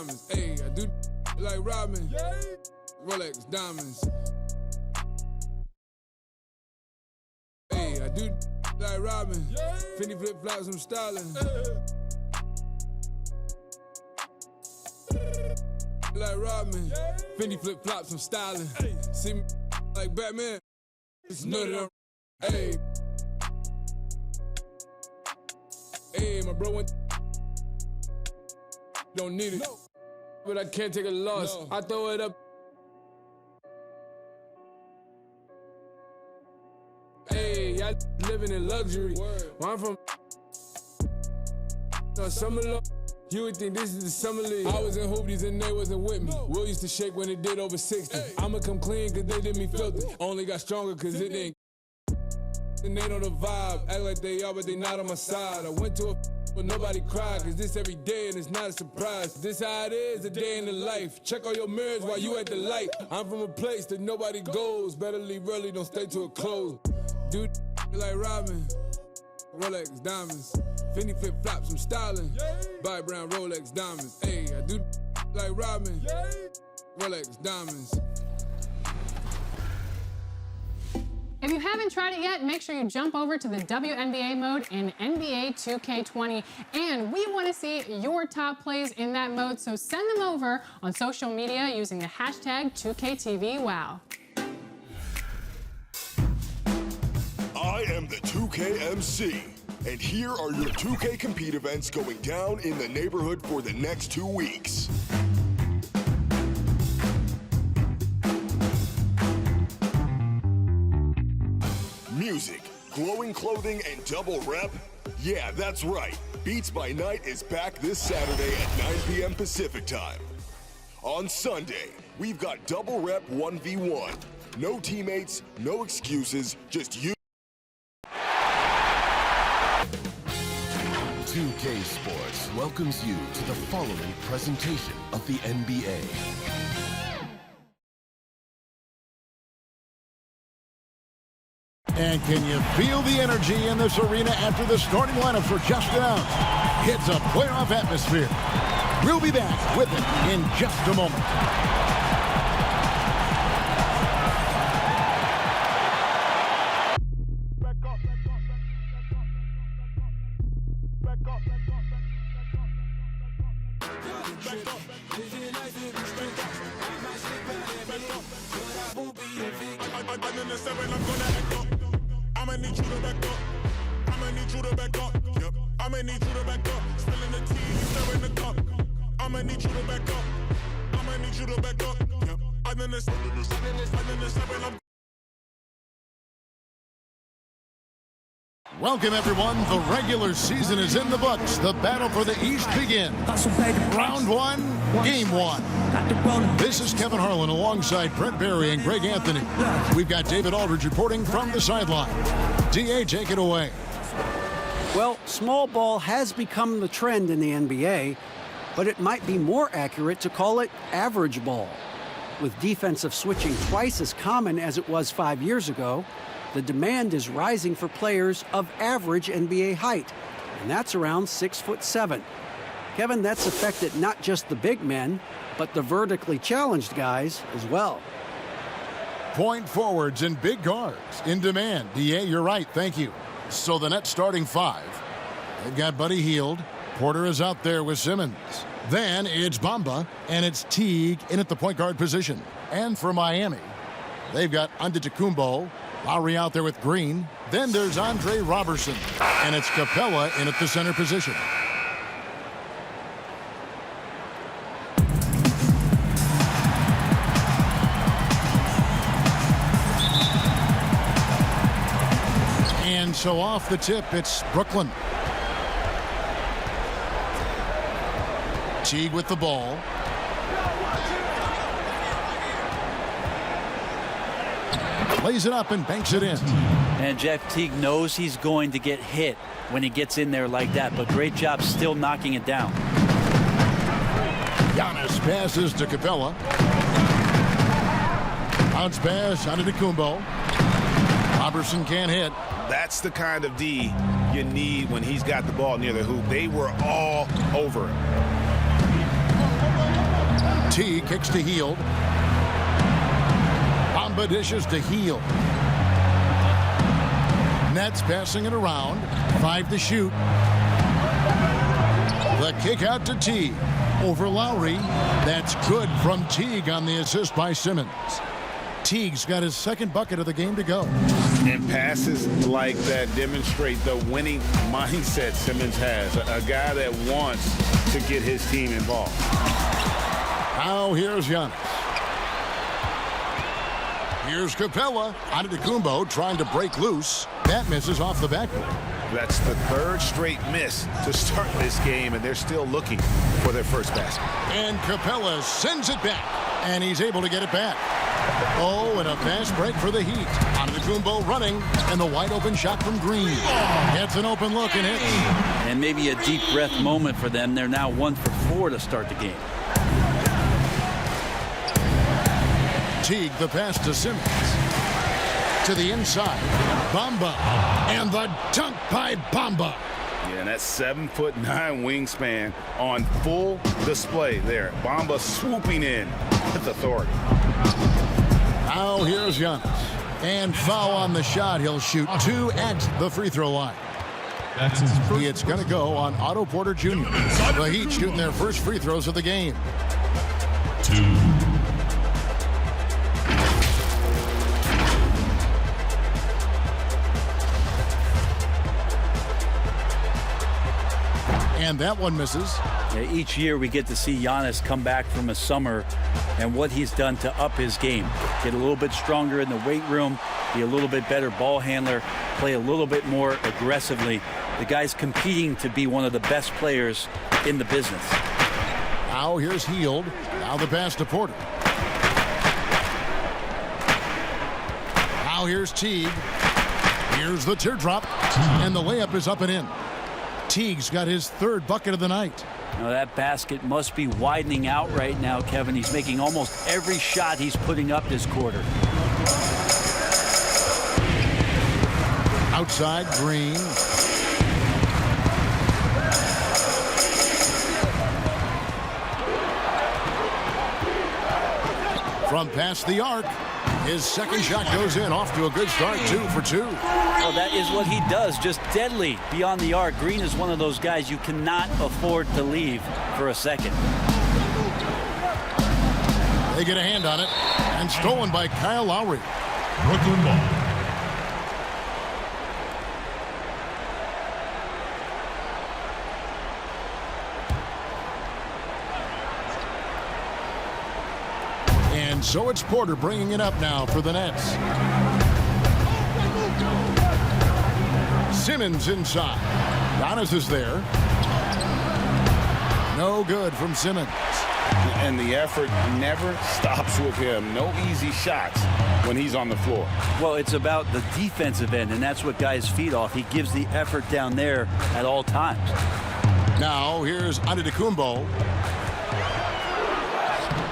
diamonds. Hey, I do like Robin. Rolex diamonds. Hey, I do like Robin. Fendi flip flops, I'm styling. Like Robin. Fendi flip flops, I'm styling. See me like Batman. It's none of them. Hey. Hey, my bro went. Don't need it. But I can't take a loss. I throw it up. Hey, I living in luxury. Where I'm from, summer love. You would think this is the summer league. I was in hoopies and they wasn't with me. Will used to shake when it did over 60. I'ma come clean cause they did me filthy. Only got stronger cause it ain't. And they know the vibe. Act like they are but they not on my side. I went to a but nobody cried cause this every day and it's not a surprise. This how it is, a day in the life. Check all your mirrors while you at the light. I'm from a place that nobody goes. Better leave early, don't stay till it close. Dude like Robin. Rolex diamonds. Fendi flip flops, I'm styling. Buy brown Rolex diamonds. Hey, I do like Robin. Rolex diamonds. If you haven't tried it yet, make sure you jump over to the WNBA mode in NBA 2K20. And we want to see your top plays in that mode, so send them over on social media using the hashtag 2KTVWow. I am the 2K MC, and here are your 2K Compete events going down in the neighborhood for the next 2 weeks. Music, glowing clothing, and double rep? Yeah, that's right. Beats by Night is back this Saturday at 9 p.m. Pacific time. On Sunday, we've got double rep 1v1. No teammates, no excuses, just you. 2K Sports welcomes you to the following presentation of the NBA. And can you feel the energy in this arena after the starting lineups were just announced? It's a playoff atmosphere. We'll be back with it in just a moment. I'ma need you to back up. I'ma need you to back up. Yep. I'ma need you to back up. Spilling the tea, stirring the cup. I'ma need you to back up. I'ma need you to back up. Yep. I'm in the seven. Welcome, everyone. The regular season is in the books. The battle for the East begins. Round one, game one. This is Kevin Harlan alongside Brent Barry and Greg Anthony. We've got David Aldridge reporting from the sideline. DA, take it away. Well, small ball has become the trend in the NBA, but it might be more accurate to call it average ball. With defensive switching twice as common as it was 5 years ago, the demand is rising for players of average NBA height, and that's around 6'7". Kevin, that's affected not just the big men, but the vertically challenged guys as well. Point forwards and big guards in demand. DA, you're right. Thank you. So the Nets starting five. They've got Buddy Hield. Porter is out there with Simmons. Then it's Bamba, and it's Teague in at the point guard position. And for Miami, they've got Antetokounmpo, Lowry out there with Green. Then there's Andre Robertson, and it's Capella in at the center position. And so off the tip, it's Brooklyn. Teague with the ball. Lays it up and banks it in. And Jeff Teague knows he's going to get hit when he gets in there like that, but great job still knocking it down. Giannis passes to Capella. Bounce pass out of Antetokounmpo. Robertson can't hit. That's the kind of D you need when he's got the ball near the hoop. They were all over him. T kicks to Heald. Bamba dishes to Heald. Nets passing it around. 5 to shoot. The kick out to Teague. Over Lowry. That's good from Teague on the assist by Simmons. Teague's got his second bucket of the game to go. And passes like that demonstrate the winning mindset Simmons has. A guy that wants to get his team involved. Now here's Giannis. Here's Capella. Antetokounmpo trying to break loose. That misses off the backboard. That's the third straight miss to start this game, and they're still looking for their first basket. And Capella sends it back, and he's able to get it back. Oh, and a fast break for the Heat. Antetokounmpo running, and the wide open shot from Green. Gets an open look and hits. And maybe a deep breath moment for them. They're now 1 for 4 to start the game. Teague the pass to Simmons. To the inside. Bamba. And the dunk by Bamba. Yeah, and that 7'9" wingspan on full display there. Bamba swooping in with authority. Now here's Giannis. And foul on the shot. He'll shoot 2 at the free throw line. That's his first. It's going to go on Otto Porter Jr. The Heat shooting their first free throws of the game. 2. And that one misses. Yeah, each year we get to see Giannis come back from a summer and what he's done to up his game. Get a little bit stronger in the weight room, be a little bit better ball handler, play a little bit more aggressively. The guy's competing to be one of the best players in the business. Now here's Heald. Now the pass to Porter. Now here's Teague. Here's the teardrop. And the layup is up and in. Teague's got his third bucket of the night. Now that basket must be widening out right now, Kevin. He's making almost every shot he's putting up this quarter. Outside, Green. From past the arc. His second shot goes in, off to a good start, 2 for 2. Well, that is what he does, just deadly beyond the arc. Green is one of those guys you cannot afford to leave for a second. They get a hand on it, and stolen by Kyle Lowry. Brooklyn ball. And so it's Porter bringing it up now for the Nets. Simmons inside. Giannis is there. No good from Simmons. And the effort never stops with him. No easy shots when he's on the floor. Well, it's about the defensive end, and that's what guys feed off. He gives the effort down there at all times. Now here's Antetokounmpo.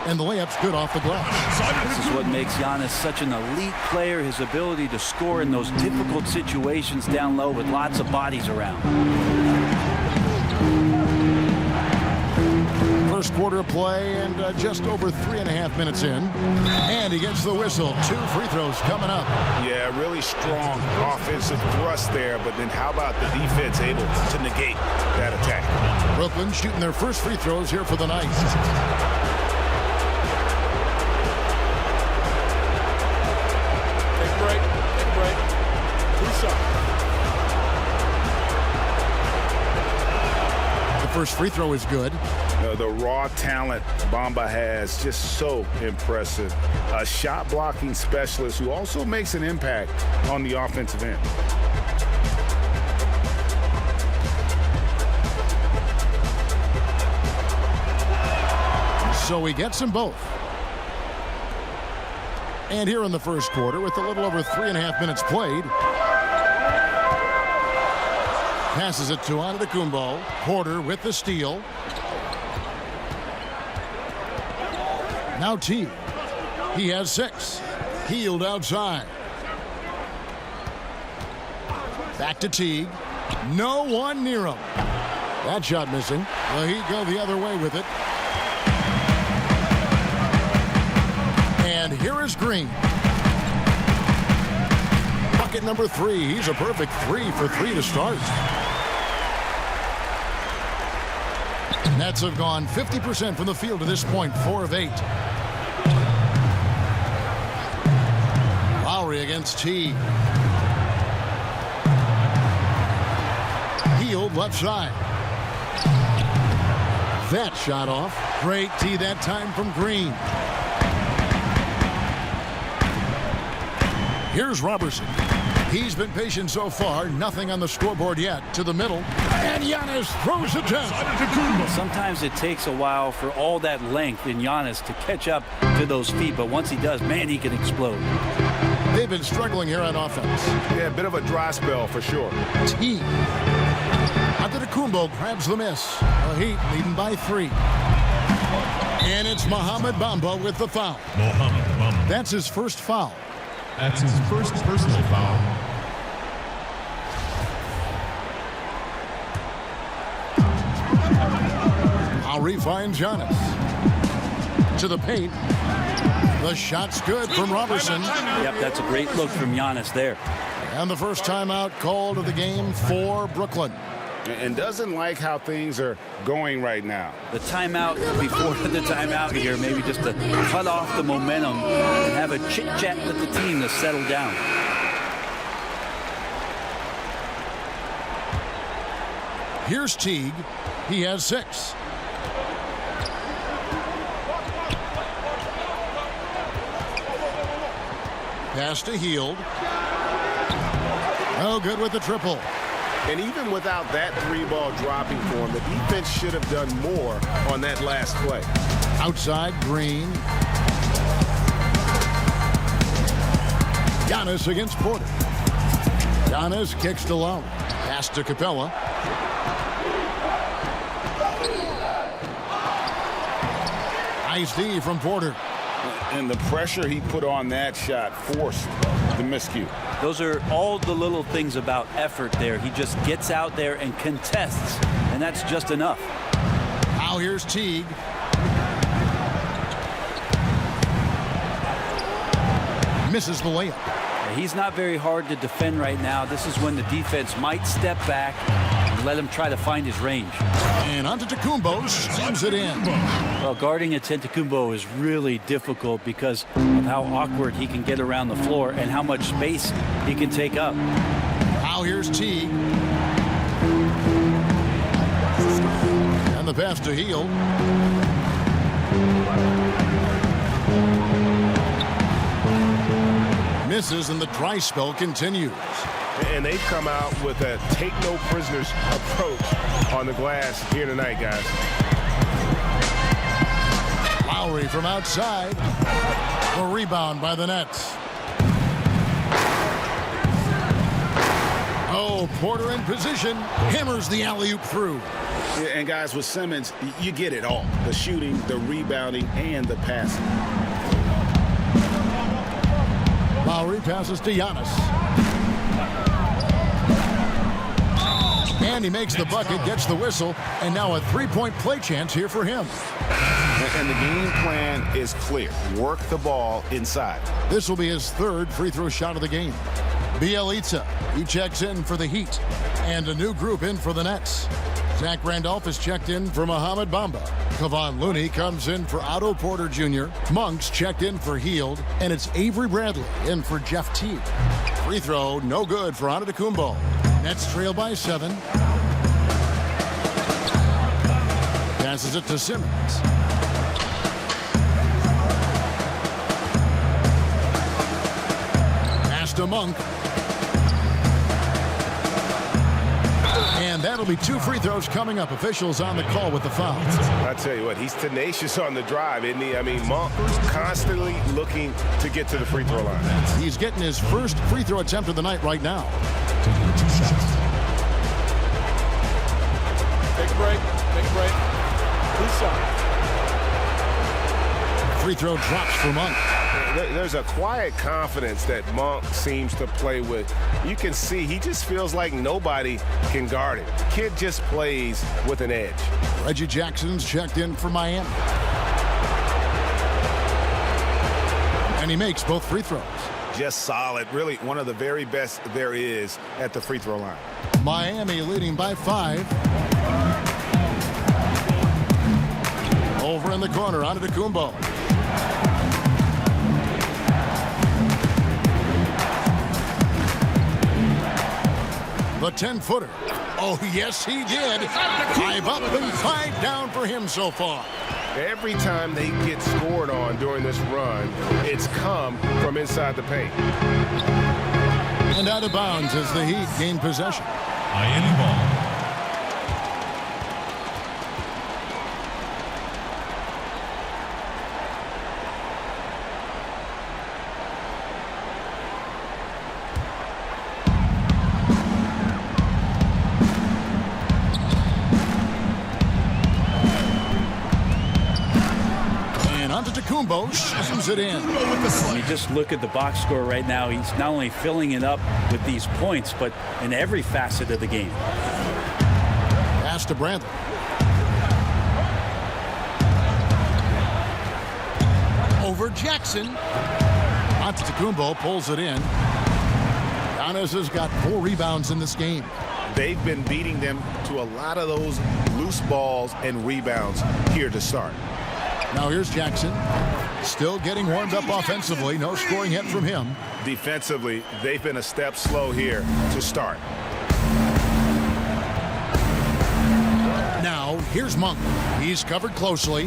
And the layup's good off the glass. This is what makes Giannis such an elite player, his ability to score in those difficult situations down low with lots of bodies around. First quarter of play and just over 3.5 minutes in. And he gets the whistle. 2 free throws coming up. Yeah, really strong offensive thrust there, but then how about the defense able to negate that attack? Brooklyn shooting their first free throws here for the night. First free throw is good. The raw talent Bamba has, just so impressive. A shot blocking specialist who also makes an impact on the offensive end. So he gets them both. And here in the first quarter, with a little over 3.5 minutes played, passes it to Antetokounmpo. Porter with the steal. Now Teague. He has 6. Heald outside. Back to Teague. No one near him. That shot missing. The Heat go the other way with it. Green. Bucket number 3. He's a perfect 3 for 3 to start. Nets have gone 50% from the field to this point, 4 of 8. Lowry against T. Hield left side. That shot off. Great T that time from Green. Here's Robertson. He's been patient so far. Nothing on the scoreboard yet. To the middle. And Giannis throws it down. Sometimes it takes a while for all that length in Giannis to catch up to those feet. But once he does, man, he can explode. They've been struggling here on offense. Yeah, a bit of a dry spell for sure. T. Antetokounmpo grabs the miss. The Heat leading by 3. And it's Mohamed Bamba with the foul. Mohamed Bamba. That's his first foul. That's his first personal foul. Lowry finds Giannis. To the paint. The shot's good from Robertson. Yep, that's a great look from Giannis there. And the first timeout called of the game for Brooklyn. And doesn't like how things are going right now. The timeout before the timeout here, maybe just to cut off the momentum and have a chit-chat with the team to settle down. Here's Teague. He has 6. Pass to Hield. Oh, good with the triple. And even without that 3-ball dropping for him, the defense should have done more on that last play. Outside, Green. Giannis against Porter. Giannis kicks to Lowry. Pass to Capella. Nice D from Porter. And the pressure he put on that shot forced the miscue. Those are all the little things about effort there. He just gets out there and contests, and that's just enough. Now here's Teague. Misses the layup. He's not very hard to defend right now. This is when the defense might step back and let him try to find his range. And Antetokounmpo slams it in. Well, guarding Antetokounmpo is really difficult because of how awkward he can get around the floor and how much space he can take up. Now here's Teague. And the pass to Hield. Misses and the dry spell continues. And they've come out with a take-no-prisoners approach on the glass here tonight, guys. Lowry from outside. The rebound by the Nets. Oh, Porter in position. Hammers the alley-oop through. Yeah, and guys, with Simmons, you get it all. The shooting, the rebounding, and the passing. Lowry passes to Giannis. And he makes the bucket, gets the whistle, and now a three-point play chance here for him. And the game plan is clear. Work the ball inside. This will be his third free throw shot of the game. Bielitsa, he checks in for the Heat. And a new group in for the Nets. Zach Randolph is checked in for Mohamed Bamba. Kevon Looney comes in for Otto Porter Jr. Monk's checked in for Hield. And it's Avery Bradley in for Jeff Teague. Free throw, no good for Antetokounmpo. Nets trail by 7. Passes it to Simmons. Pass to Monk. And that'll be 2 free throws coming up. Officials on the call with the foul. I tell you what, he's tenacious on the drive, isn't he? I mean, Monk constantly looking to get to the free throw line. He's getting his first free throw attempt of the night right now. Take a break. Take a break. Good shot. Free throw drops for Monk. There's a quiet confidence that Monk seems to play with. You can see he just feels like nobody can guard him. Kid just plays with an edge. Reggie Jackson's checked in for Miami. And he makes both free throws. Just solid. Really one of the very best there is at the free throw line. Miami leading by 5. Over in the corner, onto Kumbo. The 10-footer. Oh, yes, he did. 5 up and 5 down for him so far. Every time they get scored on during this run, it's come from inside the paint. And out of bounds as the Heat gain possession. Miami ball. Kumbo shoves it in. When you just look at the box score right now, he's not only filling it up with these points, but in every facet of the game. Pass to Bradley. Over Jackson. Antetokounmpo pulls it in. Giannis has got 4 rebounds in this game. They've been beating them to a lot of those loose balls and rebounds here to start. Now here's Jackson. Still getting warmed up offensively. No scoring hit from him. Defensively, they've been a step slow here to start. Now here's Monk. He's covered closely.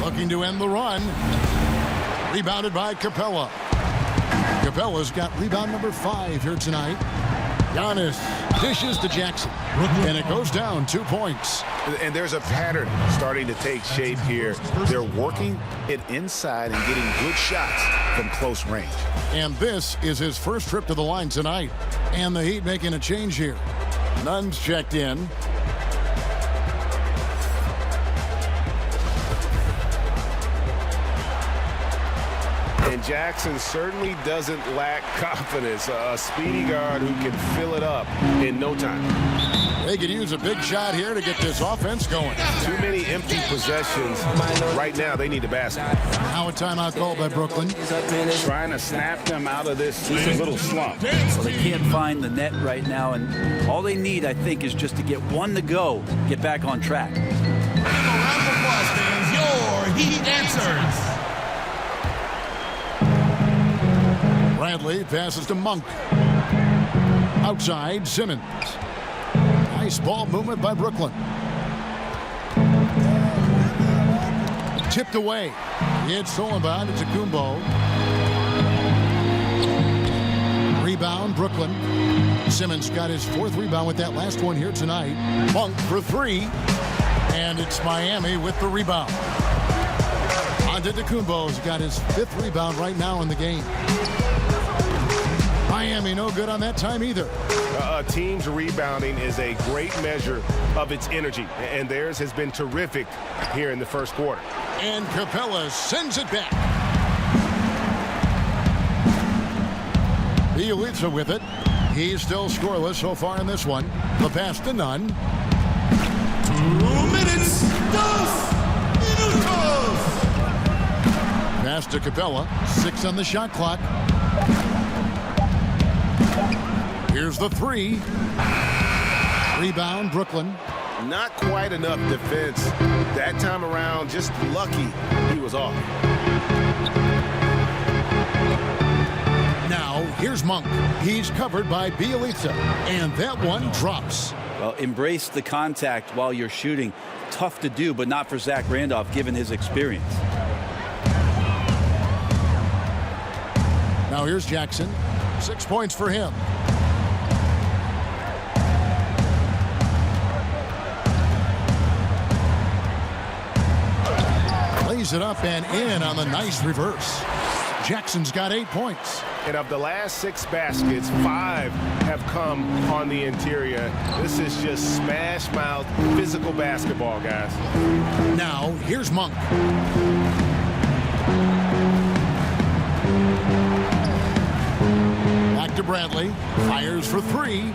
Looking to end the run. Rebounded by Capella. Capella's got rebound number 5 here tonight. Giannis dishes to Jackson. And it goes down 2 points. And there's a pattern starting to take shape here. They're working it inside and getting good shots from close range. And this is his first trip to the line tonight. And the Heat making a change here. Nunn's checked in. And Jackson certainly doesn't lack confidence. A speedy guard who can fill it up in no time. They could use a big shot here to get this offense going. Too many empty possessions. Right now, they need a basket. Now a timeout called by Brooklyn. Trying to snap them out of this little slump. Well, they can't find the net right now, and all they need, I think, is just to get one to go, get back on track. A round of applause, fans. Your Heat answers. Bradley passes to Monk. Outside, Simmons. Nice ball movement by Brooklyn. Tipped away. It's stolen by Antetokounmpo. Rebound, Brooklyn. Simmons got his 4th rebound with that last one here tonight. Monk for 3. And it's Miami with the rebound. Antetokounmpo's got his 5th rebound right now in the game. Miami no good on that time either. A team's rebounding is a great measure of its energy, and theirs has been terrific here in the first quarter. And Capella sends it back. Bielitsa with it. He's still scoreless so far in this one. The pass to Nunn. 2 minutes. 2 minutos. Pass to Capella. 6 on the shot clock. Here's the 3. Rebound, Brooklyn. Not quite enough defense that time around. Just lucky he was off. Now, here's Monk. He's covered by Bielitsa. And that one drops. Well, embrace the contact while you're shooting. Tough to do, but not for Zach Randolph, given his experience. Now here's Jackson. 6 points for him. Lays it up and in on the nice reverse. Jackson's got 8 points. And of the last 6 baskets, 5 have come on the interior. This is just smash mouth physical basketball, guys. Now here's Monk. Back to Bradley. Fires for 3.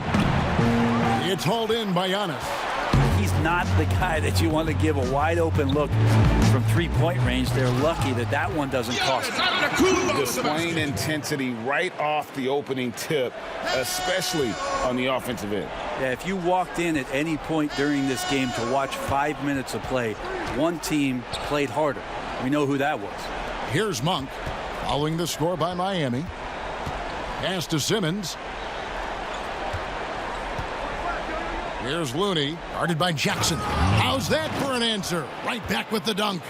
It's hauled in by Giannis. he's not the guy that you want to give a wide open look from three-point range. They're lucky that that one doesn't cost them. Displaying intensity right off the opening tip, especially on the offensive end. Yeah, if you walked in at any point during this game to watch 5 minutes of play, one team played harder. We know who that was. Here's Monk following the score by Miami. Pass to Simmons. Here's Looney, guarded by Jackson. How's that for an answer? Right back with the dunk.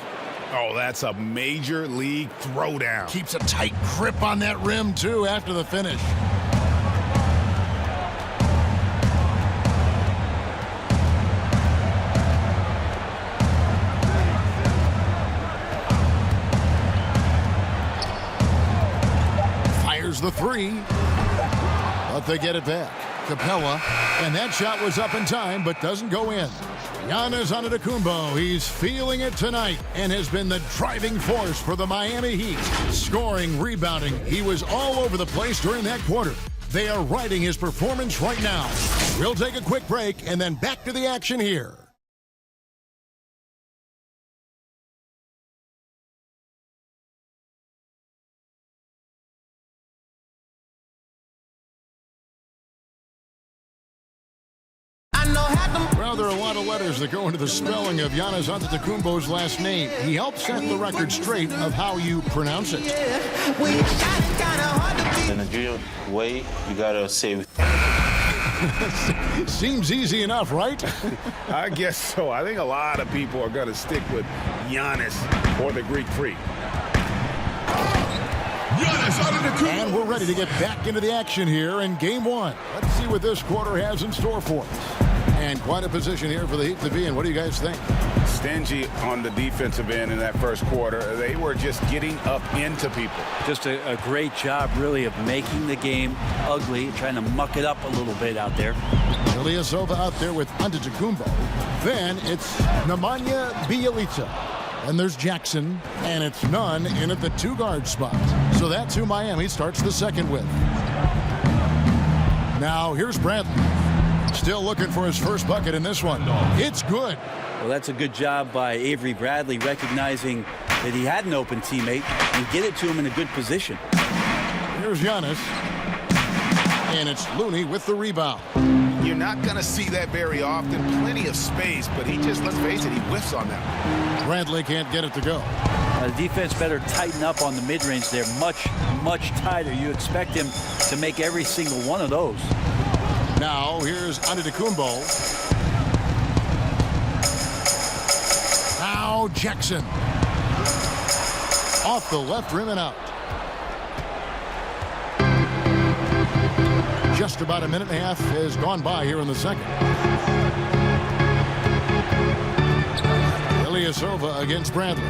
Oh, that's a major league throwdown. Keeps a tight grip on that rim, too, after the finish. Fires the three, but they get it back. Capella, and that shot was up in time, but doesn't go in. Giannis Antetokounmpo, he's feeling it tonight and has been the driving force for the Miami Heat. Scoring, rebounding, he was all over the place during that quarter. They are riding his performance right now. We'll take a quick break and then back to the action here. Well, there are a lot of letters that go into the spelling of Giannis Antetokounmpo's last name. He helped set the record straight of how you pronounce it. The Nigerian way, you gotta say. Seems easy enough, right? I guess so. I think a lot of people are gonna stick with Giannis or the Greek freak. And we're ready to get back into the action here in game one. Let's see what this quarter has in store for us. And quite a position here for the Heat to be in. What do you guys think? Stingy on the defensive end in that first quarter. They were just getting up into people. Just a great job, really, of making the game ugly, trying to muck it up a little bit out there. Ilyasova out there with Antetokounmpo. Then it's Nemanja Bjelica. And there's Jackson, and it's Nunn in at the two-guard spot. So that's who Miami starts the second with. Now, here's Bradley. Still looking for his first bucket in this one. It's good. Well, that's a good job by Avery Bradley, recognizing that he had an open teammate and get it to him in a good position. Here's Giannis. And it's Looney with the rebound. You're not going to see that very often. Plenty of space, but he just, let's face it, he whiffs on that. Bradley can't get it to go. The defense better tighten up on the mid-range. They're much, much tighter. You expect him to make every single one of those. Now, here's Antetokounmpo. Now, Jackson. Off the left rim and out. Just about a minute and a half has gone by here in the second. Ilyasova against Bradley.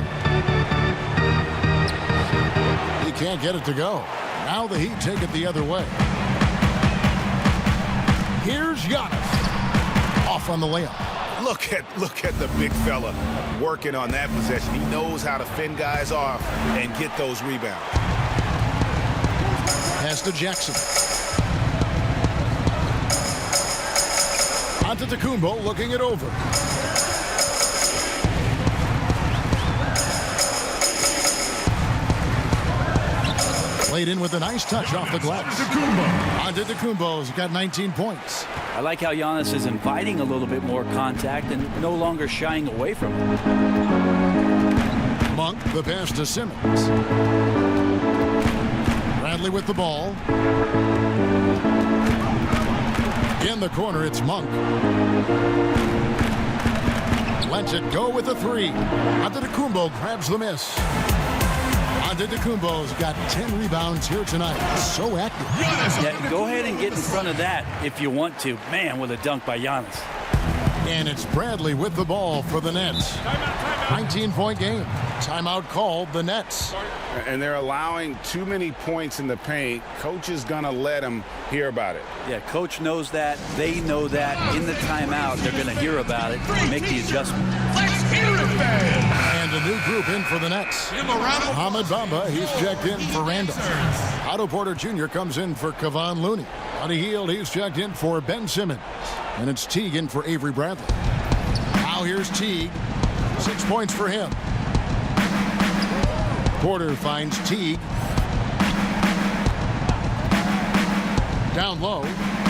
He can't get it to go. Now the Heat take it the other way. Here's Giannis. Off on the layup. Look at the big fella working on that possession. He knows how to fend guys off and get those rebounds. Pass to Jackson. Antetokounmpo looking it over. Played in with a nice touch off the glass. Antetokounmpo's got 19 points. I like how Giannis is inviting a little bit more contact and no longer shying away from it. Monk, the pass to Simmons. Bradley with the ball. In the corner, it's Monk. Lets it go with the three. Antetokounmpo grabs the miss. Antetokounmpo's got 10 rebounds here tonight. So active. Yeah, go ahead and get in front of that if you want to. Man, with a dunk by Giannis. And it's Bradley with the ball for the Nets. 19-point game. Timeout called the Nets. And they're allowing too many points in the paint. Coach is going to let them hear about it. Yeah, coach knows that. They know that. In the timeout, they're going to hear about it and make the adjustment. Let's hear it, man! And a new group in for the Nets. Mohamed Bamba, he's checked in for Randall. Otto Porter Jr. comes in for Kevon Looney. Buddy Hield, he's checked in for Ben Simmons. And it's Teague in for Avery Bradley. here's Teague. 6 points for him. Porter finds Teague. Down low.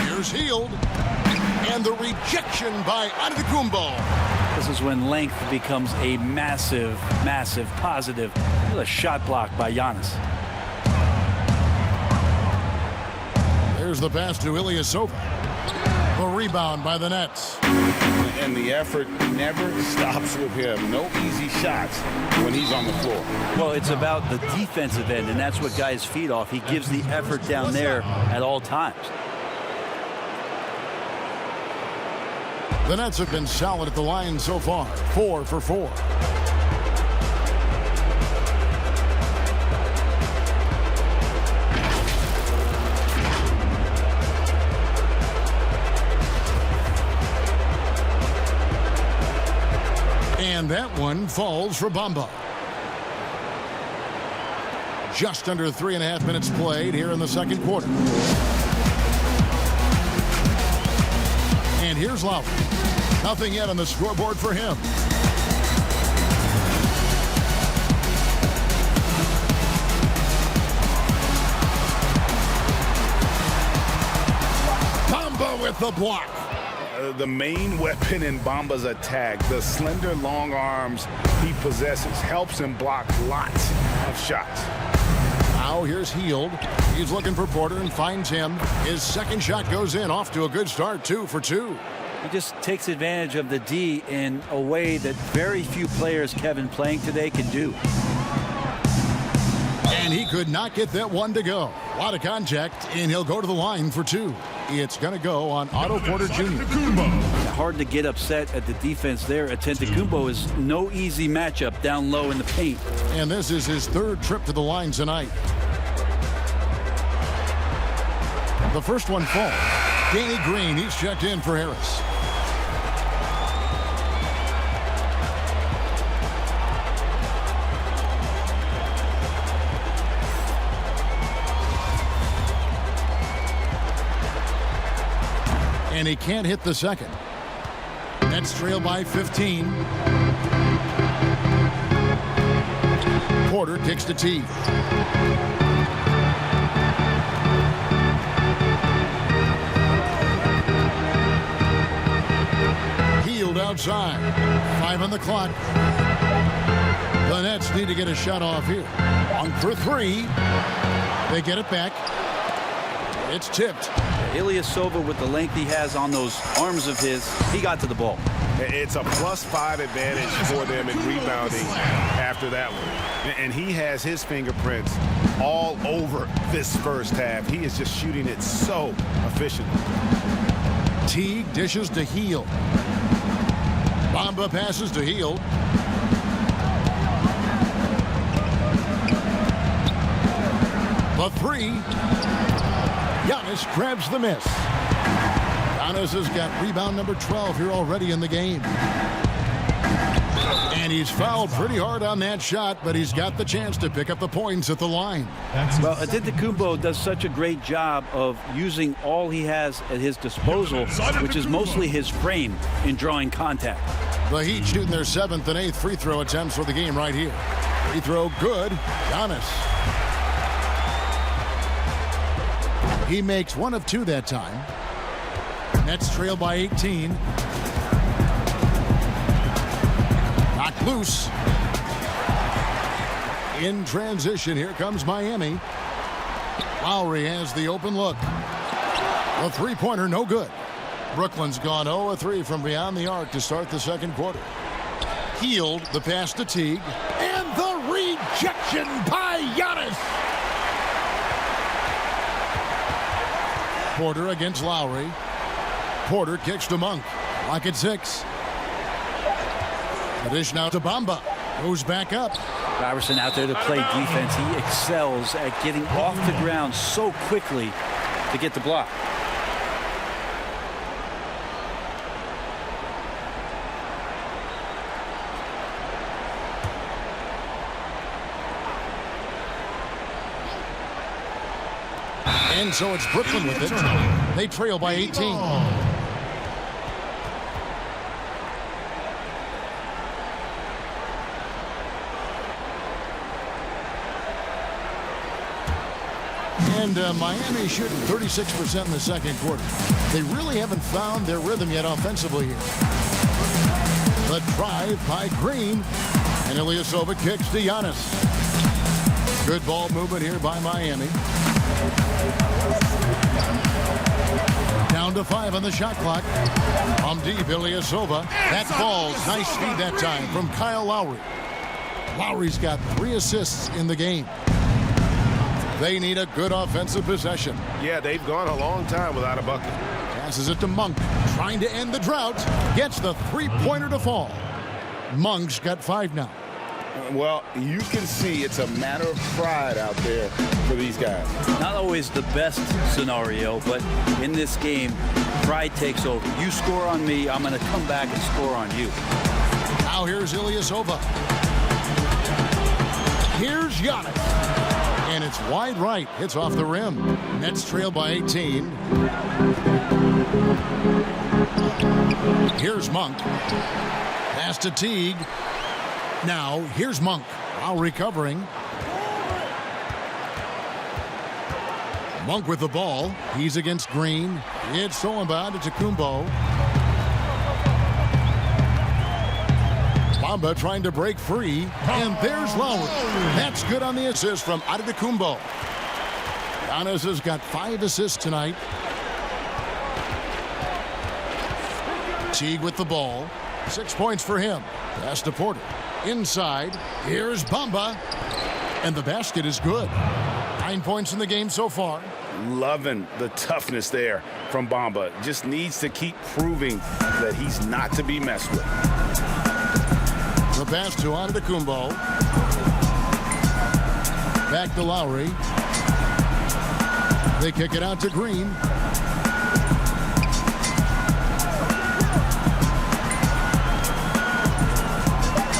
Here's Hield. And the rejection by Antetokounmpo. This is when length becomes a massive, massive positive. Look at a shot block by Giannis. There's the pass to Ilyasova. The rebound by the Nets. And the effort never stops with him. No easy shots when he's on the floor. Well, it's about the defensive end, and that's what guys feed off. He gives the effort down there at all times. The Nets have been solid at the line so far. 4 for 4. And that one falls for Bamba. Just under 3.5 minutes played here in the second quarter. And here's Lowry. Nothing yet on the scoreboard for him. Bamba with the block. The main weapon in Bamba's attack, the slender long arms he possesses, helps him block lots of shots. Now here's Hield. He's looking for Porter and finds him. His second shot goes in, off to a good start, 2 for 2. He just takes advantage of the D in a way that very few players, Kevin, playing today can do. And he could not get that one to go. A lot of contact, and he'll go to the line for 2. It's going to go on Otto Porter Jr. Hard to get upset at the defense there. Antetokounmpo is no easy matchup down low in the paint. And this is his 3rd trip to the line tonight. The first one falls. Danny Green, he's checked in for Harris. And he can't hit the second. Nets trail by 15. Porter kicks to Teague. Hield outside. 5 on the clock. The Nets need to get a shot off here. 1 for 3. They get it back. It's tipped. Ilyasova, with the length he has on those arms of his, he got to the ball. It's a +5 advantage for them in rebounding after that one. And he has his fingerprints all over this first half. He is just shooting it so efficiently. Teague dishes to Hield. Bamba passes to Hield. The 3. Giannis grabs the miss. Giannis has got rebound number 12 here already in the game. And he's fouled pretty hard on that shot, but he's got the chance to pick up the points at the line. Well, Antetokounmpo does such a great job of using all he has at his disposal, which is mostly his frame in drawing contact. The Heat shooting their 7th and 8th free throw attempts for the game right here. Free throw good. Giannis. He makes 1 of 2 that time. Nets trail by 18. Knocked loose. In transition, here comes Miami. Lowry has the open look. The 3-pointer, no good. Brooklyn's gone 0 of 3 from beyond the arc to start the second quarter. Hield, the pass to Teague. And the rejection by Giannis. Porter against Lowry. Porter kicks to Monk. Lock at 6. The dish now to Bamba. Goes back up. Robertson out there to play defense. He excels at getting off the ground so quickly to get the block. And so it's Brooklyn with it. They trail by 18. And Miami shooting 36% in the second quarter. They really haven't found their rhythm yet offensively here. The drive by Green. And Ilyasova kicks to Giannis. Good ball movement here by Miami. Down to 5 on the shot clock. From deep, Ilyasova. That falls. Nice feed that time from Kyle Lowry. Lowry's got 3 assists in the game. They need a good offensive possession. Yeah, they've gone a long time without a bucket. Passes it to Monk. Trying to end the drought. Gets the three-pointer to fall. Monk's got 5 now. Well, you can see it's a matter of pride out there for these guys. Not always the best scenario, but in this game, pride takes over. You score on me, I'm going to come back and score on you. Now here's Ilyasova. Here's Giannis. And it's wide right. It's off the rim. Nets trail by 18. Here's Monk. Pass to Teague. Now, here's Monk. While recovering. Monk with the ball. He's against Green. It's so inbound to Kumbo. Bamba trying to break free. And there's Lowry. That's good on the assist from Antetokounmpo. Giannis has got 5 assists tonight. Teague with the ball. 6 points for him. Pass to Porter. Inside. Here's Bamba. And the basket is good. 9 points in the game so far. Loving the toughness there from Bamba. Just needs to keep proving that he's not to be messed with. The pass to Antetokounmpo. Back to Lowry. They kick it out to Green.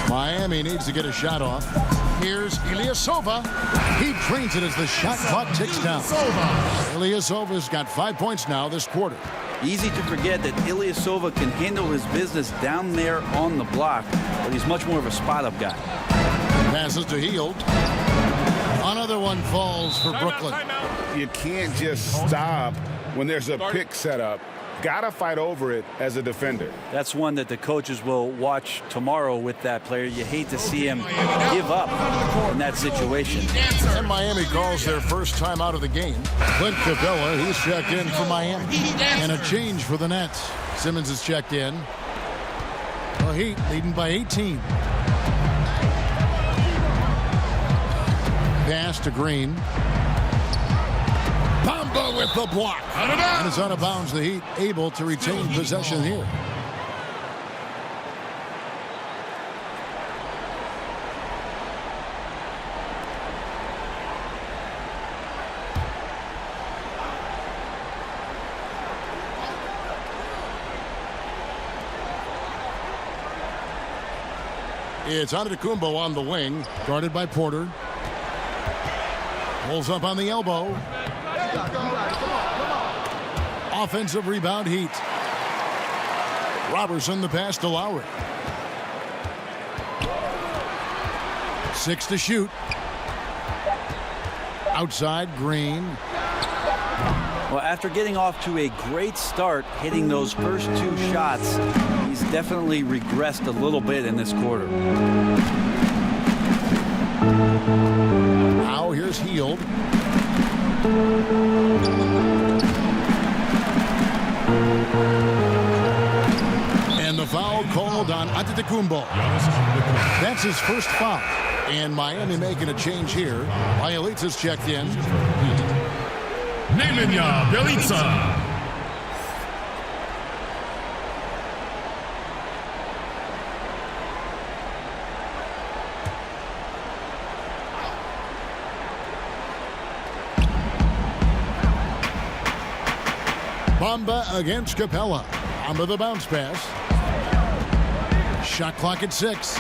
Miami needs to get a shot off. Here's Ilyasova. He drains it as the shot clock ticks down. Ilyasova's got 5 points now this quarter. Easy to forget that Ilyasova can handle his business down there on the block, but he's much more of a spot-up guy. Passes to Hield. Another one falls for Brooklyn. You can't just stop when there's a pick set up. Gotta fight over it as a defender. That's one that the coaches will watch tomorrow with that player. You hate to see him give up in that situation. And Miami calls their first time out of the game. Clint Capella, he's checked in for Miami. And a change for the Nets. Simmons is checked in. The Heat leading by 18. Pass to Green. Bamba with the block. And it's out of bounds. The Heat able to retain possession here. It's Antetokounmpo on the wing, guarded by Porter. Pulls up on the elbow. Offensive rebound, Heat. Robertson the pass to Lowry. 6 to shoot. Outside, Green. Well, after getting off to a great start, hitting those first 2 shots, he's definitely regressed a little bit in this quarter. Now here's Hield. And the foul called on Antetokounmpo. That's his first foul. And Miami making a change here. Bielitsa's checked in. Nemanja Bjelica. Bamba against Capella. Bamba the bounce pass. Shot clock at 6.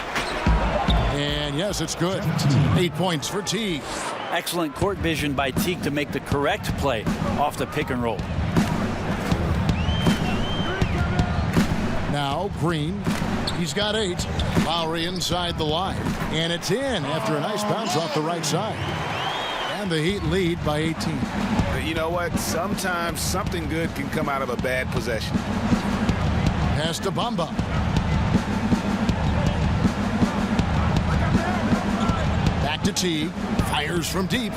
And yes, it's good. 8 points for Teague. Excellent court vision by Teague to make the correct play off the pick and roll. Now Green. He's got 8. Lowry inside the line. And it's in after a nice bounce off the right side. And And the Heat lead by 18. But you know what? Sometimes something good can come out of a bad possession. Pass to Bamba. Back to Teague. Fires from deep.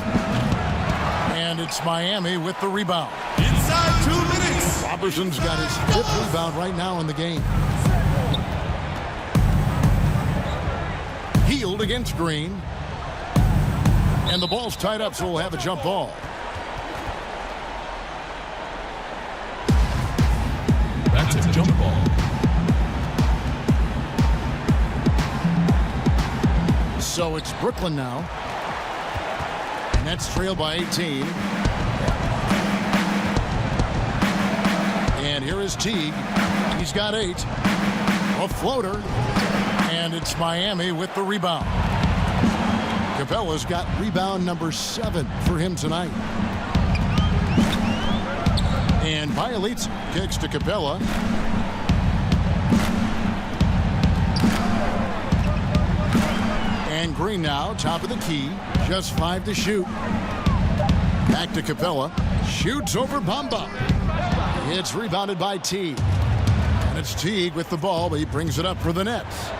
And it's Miami with the rebound. Inside 2 minutes. Roberson's got his 5th rebound right now in the game. Healed against Green. And the ball's tied up, so we'll have a jump ball. That's a jump ball. So it's Brooklyn now. Nets trail by 18. And here is Teague. He's got 8. A floater. And it's Miami with the rebound. Capella's got rebound number 7 for him tonight. And Bielitz kicks to Capella. And Green now, top of the key. Just 5 to shoot. Back to Capella. Shoots over Bamba. It's rebounded by Teague. And it's Teague with the ball, but he brings it up for the Nets.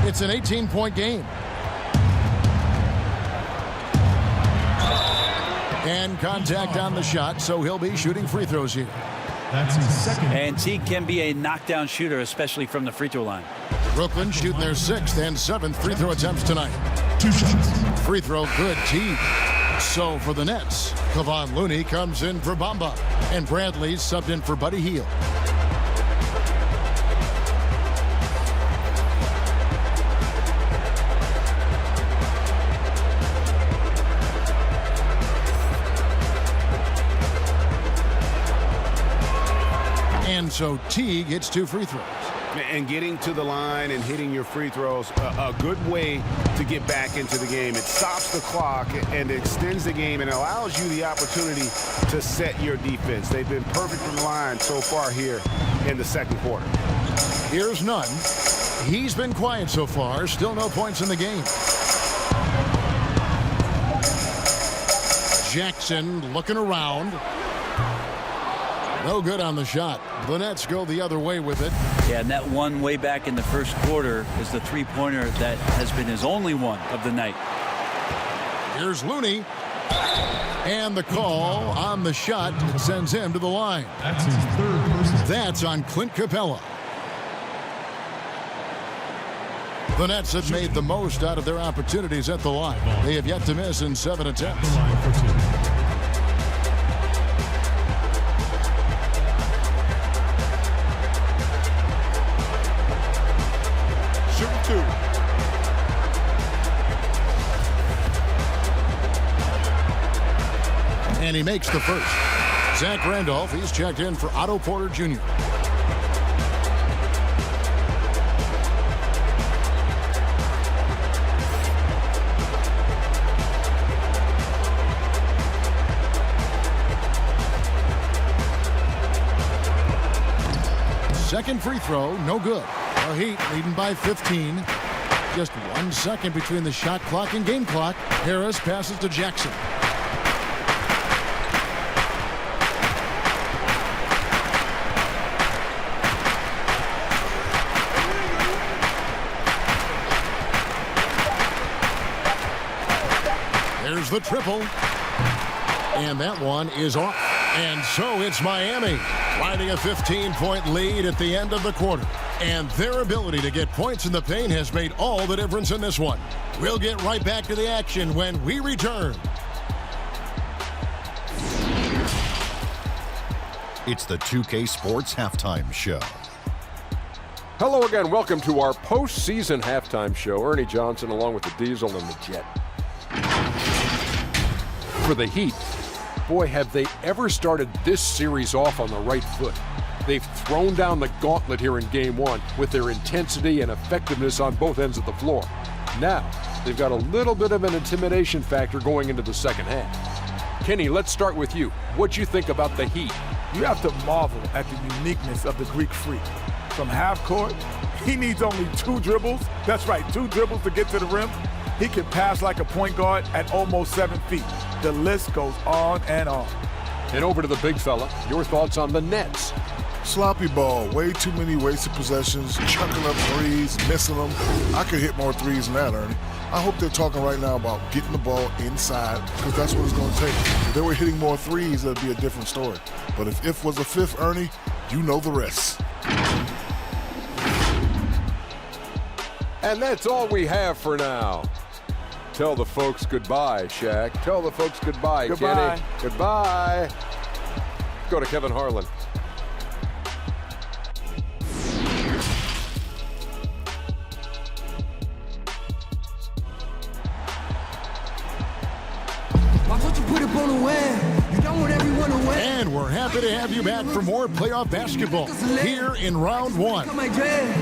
It's an 18-point game. And contact on the shot, so he'll be shooting free throws here. That's his second. And Teague can be a knockdown shooter, especially from the free throw line. Brooklyn shooting their 6th and 7th free throw attempts tonight. 2 shots. Free throw good, Teague. So for the Nets, Kevon Looney comes in for Bamba, and Bradley's subbed in for Buddy Hield. And so Teague hits 2 free throws. And getting to the line and hitting your free throws, a good way to get back into the game. It stops the clock and extends the game and allows you the opportunity to set your defense. They've been perfect from the line so far here in the second quarter. Here's Nunn. He's been quiet so far. Still no points in the game. Jackson looking around. No good on the shot. The Nets go the other way with it. Yeah, and that one way back in the first quarter is the three-pointer that has been his only one of the night. Here's Looney. And the call on the shot sends him to the line. That's his 3rd personal. That's on Clint Capella. The Nets have made the most out of their opportunities at the line. They have yet to miss in 7 attempts. The line for 2. And he makes the first. Zach Randolph, he's checked in for Otto Porter Jr. Second free throw, no good. The Heat leading by 15. Just 1 second between the shot clock and game clock. Harris passes to Jackson. There's the triple. And that one is off. And so it's Miami riding a 15-point lead at the end of the quarter. And their ability to get points in the paint has made all the difference in this one. We'll get right back to the action when we return. It's the 2K Sports Halftime Show. Hello again. Welcome to our postseason halftime show. Ernie Johnson along with the Diesel and the Jet. For the Heat, boy, have they ever started this series off on the right foot. They've thrown down the gauntlet here in Game 1 with their intensity and effectiveness on both ends of the floor. Now, they've got a little bit of an intimidation factor going into the second half. Kenny, let's start with you. What do you think about the Heat? You have to marvel at the uniqueness of the Greek Freak. From half court, he needs only 2 dribbles. That's right, 2 dribbles to get to the rim. He can pass like a point guard at almost 7 feet. The list goes on and on. And over to the big fella. Your thoughts on the Nets? Sloppy ball, way too many wasted possessions, chucking up threes, missing them. I could hit more threes than that, Ernie. I hope they're talking right now about getting the ball inside, because that's what it's going to take. If they were hitting more threes, that'd be a different story. But if was a fifth, Ernie, you know the rest. And that's all we have for now. Tell the folks goodbye, Shaq. Tell the folks goodbye, Goodbye. Kenny. Goodbye. Go to Kevin Harlan. And we're happy to have you back for more playoff basketball here in round one.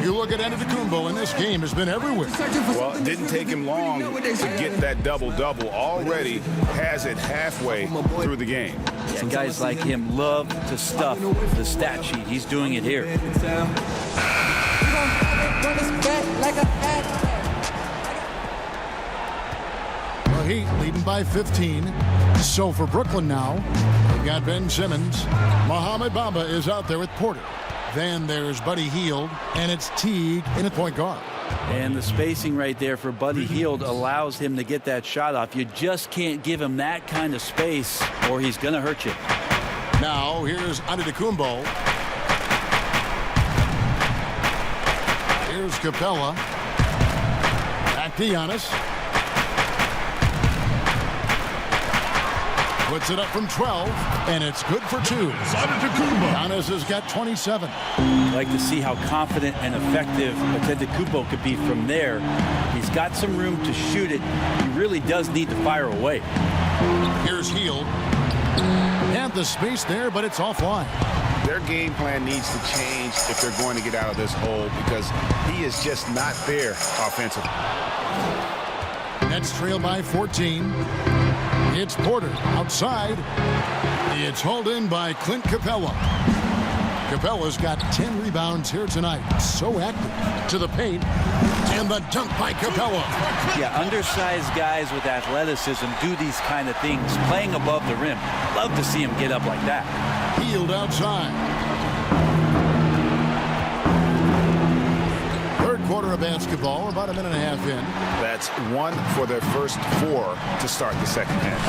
You look at Antetokounmpo, and this game has been everywhere. Well, it didn't take him long to get that double-double. Already has it halfway through the game. And guys like him love to stuff the stat sheet. He's doing it here. The Heat leading by 15. So for Brooklyn now, they've got Ben Simmons. Mohamed Bamba is out there with Porter. Then there's Buddy Hield, and it's Teague in at point guard. And the spacing right there for Buddy Hield allows him to get that shot off. You just can't give him that kind of space or he's going to hurt you. Now here's Antetokounmpo. Here's Capella. Back to Giannis. Puts it up from 12, and it's good for two. Giannis has got 27. I'd like to see how confident and effective Antetokounmpo could be from there. He's got some room to shoot it. He really does need to fire away. Here's Hield. And the space there, but it's offline. Their game plan needs to change if they're going to get out of this hole, because he is just not there offensively. Nets trail by 14. It's Porter outside. It's hauled in by Clint Capella. Capella's got 10 rebounds here tonight. So active to the paint. And the dunk by Capella. Yeah, undersized guys with athleticism do these kind of things, playing above the rim. Love to see him get up like that. Hield outside. Third quarter of basketball, about a minute and a half in. That's one for their first four to start the second half.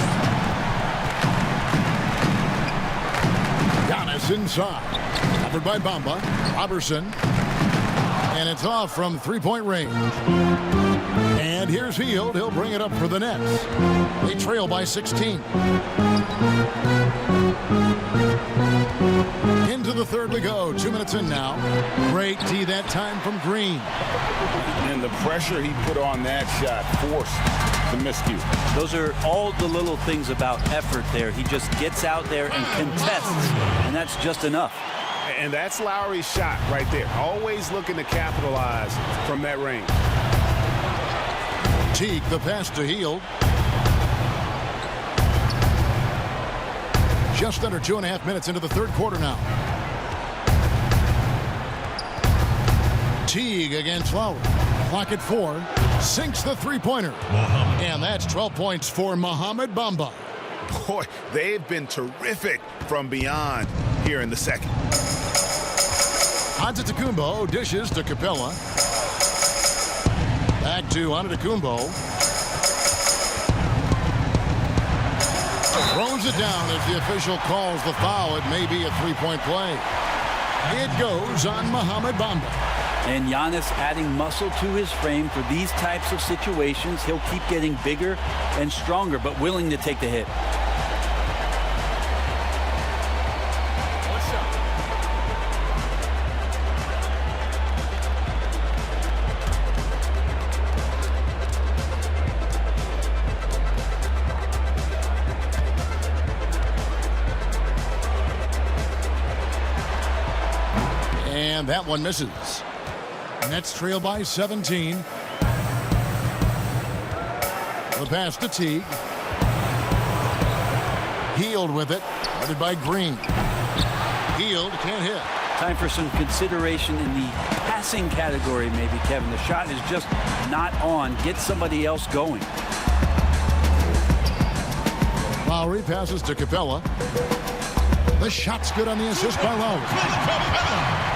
Giannis inside. Covered by Bamba. Robertson. And it's off from three-point range. And here's Hield. He'll bring it up for the Nets. They trail by 16. Into the third we go. 2 minutes in now. Great D that time from Green. And the pressure he put on that shot forced the miscue. Those are all the little things about effort there. He just gets out there and contests, and that's just enough. And that's Lowry's shot right there. Always looking to capitalize from that range. Teague, the pass to Hield. Just under 2.5 minutes into the third quarter now. Teague against Lowry. Clock at 4. Sinks the three-pointer. And that's 12 points for Mohamed Bamba. Boy, they've been terrific from beyond here in the second. Antetokounmpo dishes to Capella. Back to Antetokounmpo. Throws it down as the official calls the foul. It may be a three-point play. It goes on Mohamed Bamba. And Giannis adding muscle to his frame for these types of situations. He'll keep getting bigger and stronger, but willing to take the hit. And that one misses. Nets trail by 17. The pass to Teague. Hield with it. Guarded by Green. Hield can't hit. Time for some consideration in the passing category, maybe, Kevin. The shot is just not on. Get somebody else going. Lowry passes to Capella. The shot's good on the assist by Lowry.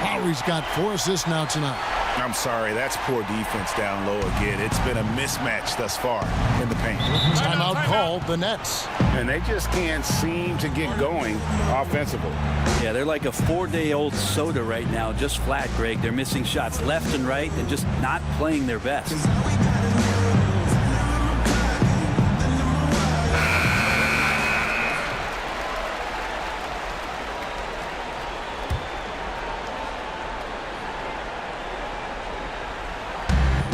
Lowry's got 4 assists now tonight. I'm sorry, that's poor defense down low again. It's been a mismatch thus far in the paint. Timeout called, the Nets. And they just can't seem to get going offensively. Yeah, they're like a 4-day-old soda right now, just flat, Greg. They're missing shots left and right and just not playing their best.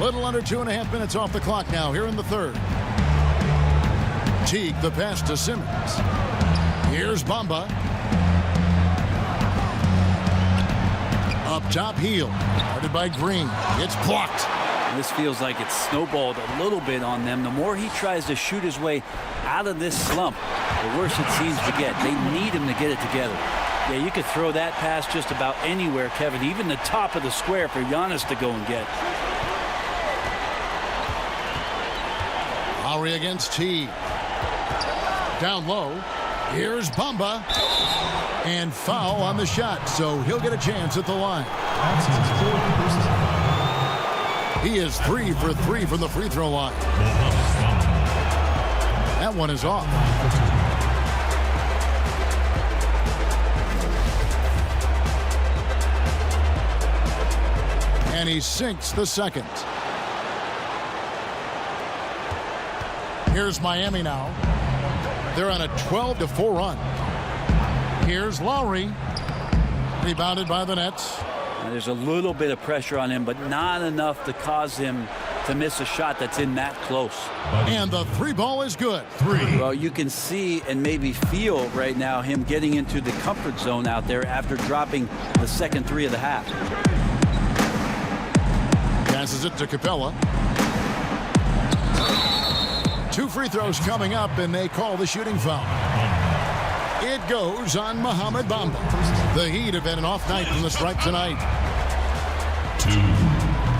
Little under 2.5 minutes off the clock now here in the third. Teague, the pass to Simmons. Here's Bamba. Up top, Hield. Guarded by Green. It's blocked. This feels like it's snowballed a little bit on them. The more he tries to shoot his way out of this slump, the worse it seems to get. They need him to get it together. Yeah, you could throw that pass just about anywhere, Kevin, even the top of the square for Giannis to go and get. Lowry against Teague. Down low. Here's Bamba. And foul on the shot, so he'll get a chance at the line. He is 3 for 3 from the free throw line. That one is off. And he sinks the second. Here's Miami now. They're on a 12-4 run. Here's Lowry. Rebounded by the Nets. Now, there's a little bit of pressure on him, but not enough to cause him to miss a shot that's in that close. And the 3 ball is good. Well, you can see and maybe feel right now him getting into the comfort zone out there after dropping the second 3 of the half. Passes it to Capella. 2 free throws coming up, and they call the shooting foul. It goes on Mohamed Bamba. The Heat have had an off night from the stripe tonight. 2.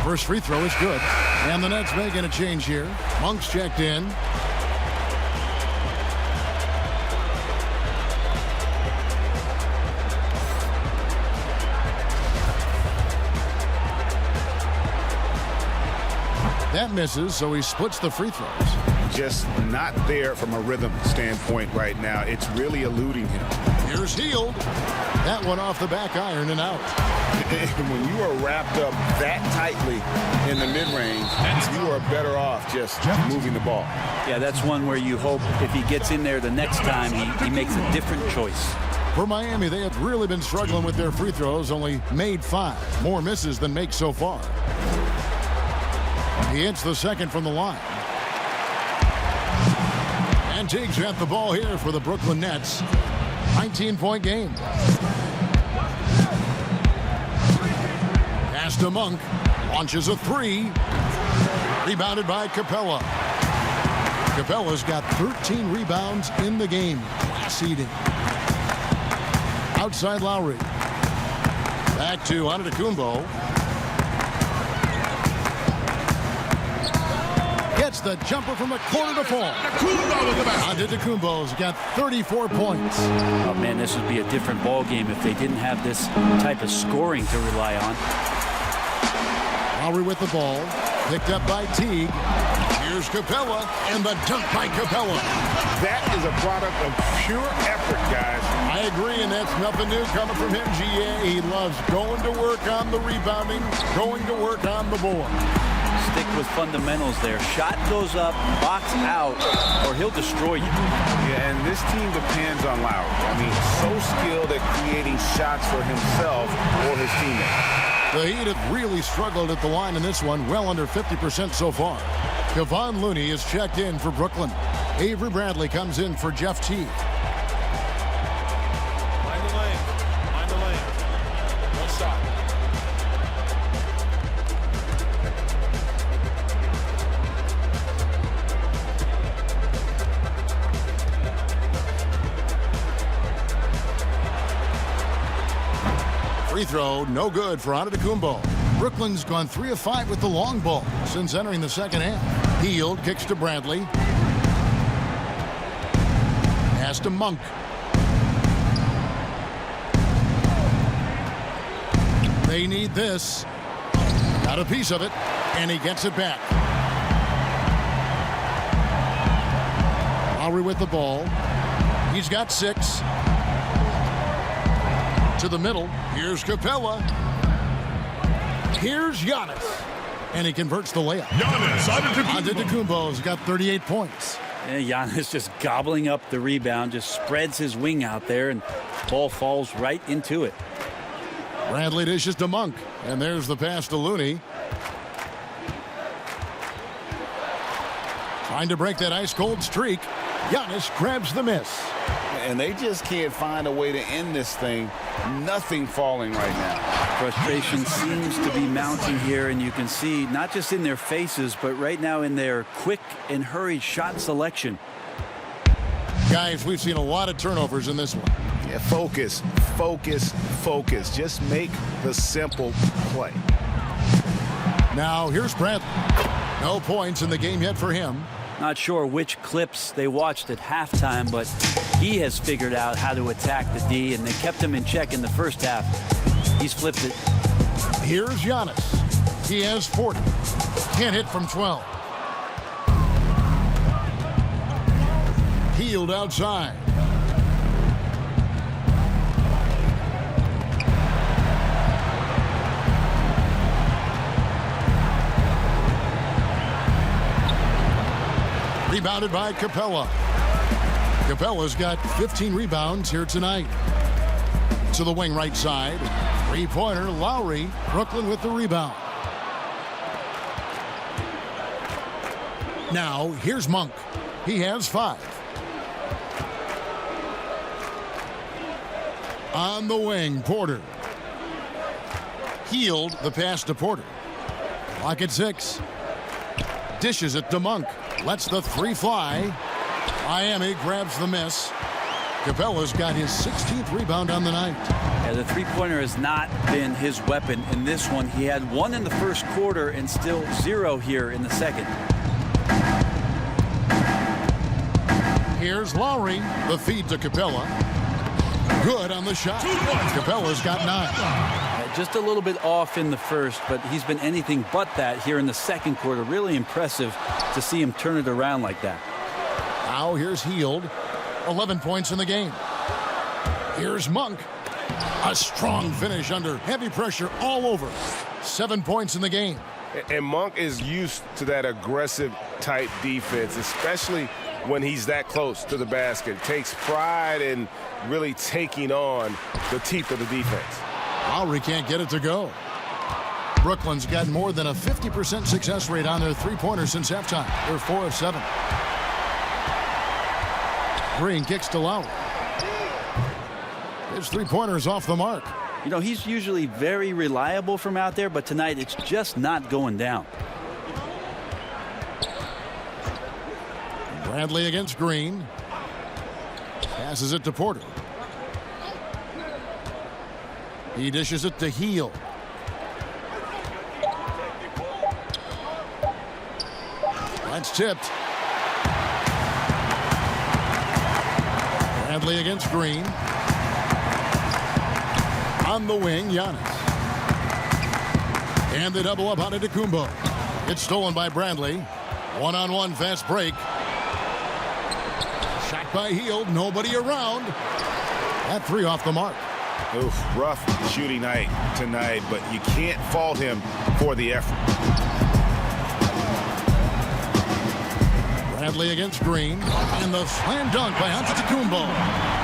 First free throw is good. And the Nets making a change here. Monk's checked in. That misses, so he splits the free throws. Just not there from a rhythm standpoint right now. It's really eluding him. Here's Hield. That one off the back iron and out. When you are wrapped up that tightly in the mid-range, you are better off just moving the ball. Yeah, that's one where you hope if he gets in there the next time, he makes a different choice. For Miami, they have really been struggling with their free throws, only made 5. More misses than makes so far. He hits the second from the line. And Teague's got the ball here for the Brooklyn Nets. 19-point game. Pass to Monk. Launches a 3. Rebounded by Capella. Capella's got 13 rebounds in the game. Class eating. Outside Lowry. Back to Antetokounmpo. Gets the jumper from the corner to fall. Antetokounmpo's got 34 points. Oh man, this would be a different ball game if they didn't have this type of scoring to rely on. Lowry with the ball, picked up by Teague. Here's Capella, and the dunk by Capella. That is a product of pure effort, guys. I agree, and that's nothing new coming from him, GA. He loves going to work on the rebounding, going to work on the board. Stick with fundamentals there. Shot goes up, box out, or he'll destroy you. Yeah, and this team depends on Lowry. I mean, so skilled at creating shots for himself or his teammates. The Heat have really struggled at the line in this one, well under 50% so far. Kevon Looney is checked in for Brooklyn. Avery Bradley comes in for Jeff Teague. Mind the lane. Mind the lane. Don't stop. Free throw, no good for Antetokounmpo. Brooklyn's gone 3 of 5 with the long ball since entering the second half. Hield kicks to Bradley. Pass to Monk. They need this. Got a piece of it, and he gets it back. Lowry with the ball. He's got 6. To the middle. Here's Capella. Here's Giannis. And he converts the layup. Giannis Antetokounmpo's got 38 points. Yeah, Giannis just gobbling up the rebound, just spreads his wing out there, and ball falls right into it. Bradley dishes to Monk. And there's the pass to Looney. Trying to break that ice-cold streak. Giannis grabs the miss. And they just can't find a way to end this thing. Nothing falling right now. Frustration seems to be mounting here, and you can see not just in their faces, but right now in their quick and hurried shot selection. Guys, we've seen a lot of turnovers in this one. Yeah, focus, focus, focus. Just make the simple play. Now, here's Bradley. No points in the game yet for him. Not sure which clips they watched at halftime, but he has figured out how to attack the D, and they kept him in check in the first half. He's flipped it. Here's Giannis. He has 40. Can't hit from 12. Healed outside. Rebounded by Capella. Capella's got 15 rebounds here tonight. To the wing right side. Three-pointer, Lowry. Brooklyn with the rebound. Now, here's Monk. He has 5. On the wing, Porter. Healed the pass to Porter. Clock at 6. Dishes it to Monk. Lets the 3 fly. Miami grabs the miss. Capella's got his 16th rebound on the night. Yeah, the three-pointer has not been his weapon in this one. He had 1 in the first quarter and still 0 here in the second. Here's Lowry. The feed to Capella. Good on the shot. Capella's got 9. Just a little bit off in the first, but he's been anything but that here in the second quarter. Really impressive to see him turn it around like that. Now here's Heald. 11 points in the game. Here's Monk. A strong finish under heavy pressure all over. 7 points in the game. And Monk is used to that aggressive type defense, especially when he's that close to the basket. Takes pride in really taking on the teeth of the defense. Lowry can't get it to go. Brooklyn's got more than a 50% success rate on their three-pointers since halftime. They're 4 of 7. Green kicks to Lowry. His three-pointer's off the mark. You know, he's usually very reliable from out there, but tonight it's just not going down. Bradley against Green. Passes it to Porter. He dishes it to Heald. That's tipped. Bradley against Green. On the wing, Giannis. And the double up on Antetokounmpo. It's stolen by Bradley. One-on-one fast break. Shot by Heald. Nobody around. That 3 off the mark. Oof, rough shooting night tonight, but you can't fault him for the effort. Bradley against Green. And the slam dunk by Antetokounmpo.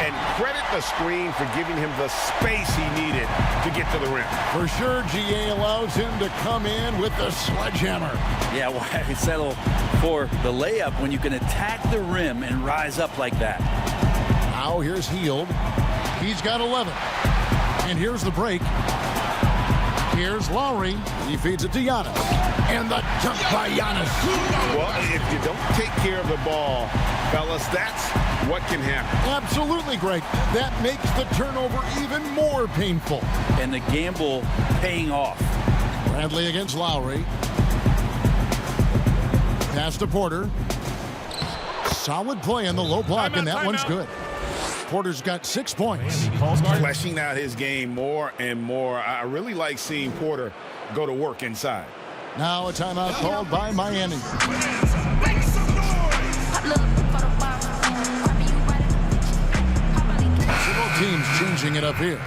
And credit the screen for giving him the space he needed to get to the rim. For sure, GA allows him to come in with the sledgehammer. Yeah, why settle for the layup when you can attack the rim and rise up like that? Now here's Heald. He's got 11. And here's the break. Here's Lowry. He feeds it to Giannis. And the dunk by Giannis. Well, if you don't take care of the ball, fellas, that's what can happen. Absolutely, Greg. That makes the turnover even more painful. And the gamble paying off. Bradley against Lowry. Pass to Porter. Solid play in the low block, and that one's good. Porter's got 6 points. Fleshing out his game more and more. I really like seeing Porter go to work inside. Now a timeout called by Miami. Several teams changing it up here.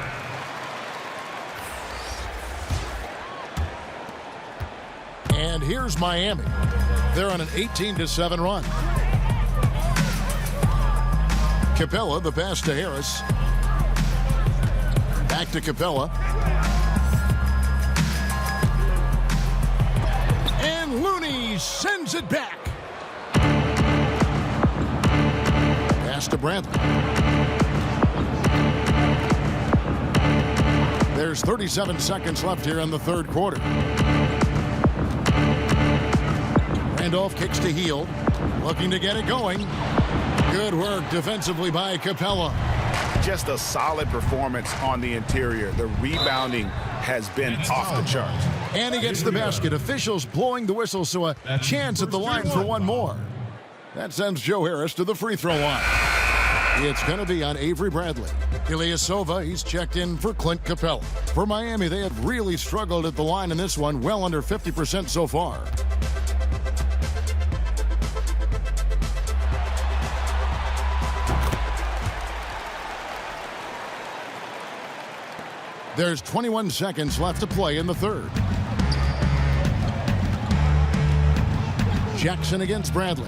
And here's Miami. They're on an 18-7 run. Capella, the pass to Harris. Back to Capella. And Looney sends it back. Pass to Bradley. There's 37 seconds left here in the third quarter. Randolph kicks to Hield, looking to get it going. Good work defensively by Capella. Just a solid performance on the interior. The rebounding has been off the charts. And he gets the basket. Officials blowing the whistle, so a chance at the line for one more. That sends Joe Harris to the free throw line. It's going to be on Avery Bradley. Ilyasova, he's checked in for Clint Capella. For Miami, they have really struggled at the line in this one, well under 50% so far. There's 21 seconds left to play in the third. Jackson against Bradley.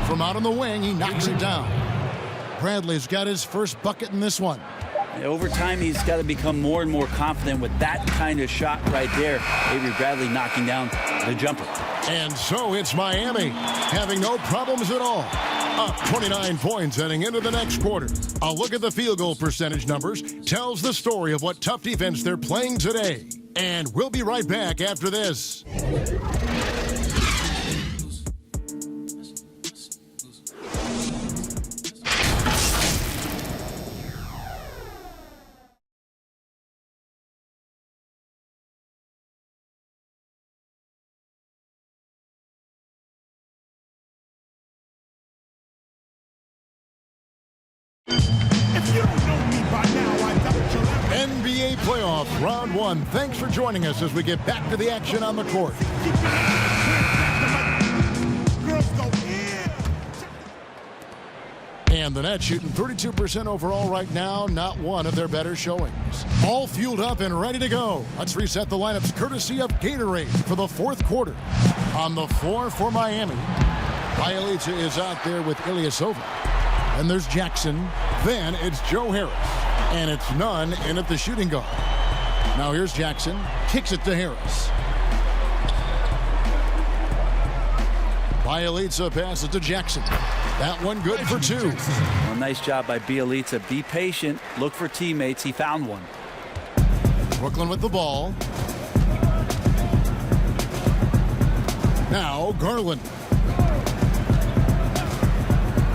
From out on the wing, he knocks it down. Bradley's got his first bucket in this one. Over time, he's got to become more and more confident with that kind of shot right there. Avery Bradley knocking down the jumper. And so it's Miami, having no problems at all. Up 29 points heading into the next quarter. A look at the field goal percentage numbers tells the story of what tough defense they're playing today. And we'll be right back after this. NBA playoffs, round one. Thanks for joining us as we get back to the action on the court. And the Nets shooting 32% overall right now, not one of their better showings. All fueled up and ready to go. Let's reset the lineups courtesy of Gatorade for the fourth quarter. On the floor for Miami, Bielitsa is out there with Ilyasova. And there's Jackson. Then it's Joe Harris. And it's Nunn in at the shooting guard. Now here's Jackson. Kicks it to Harris. Bielitsa passes to Jackson. That one good for two. Well, nice job by Bielitsa. Be patient. Look for teammates. He found one. Brooklyn with the ball. Now Garland.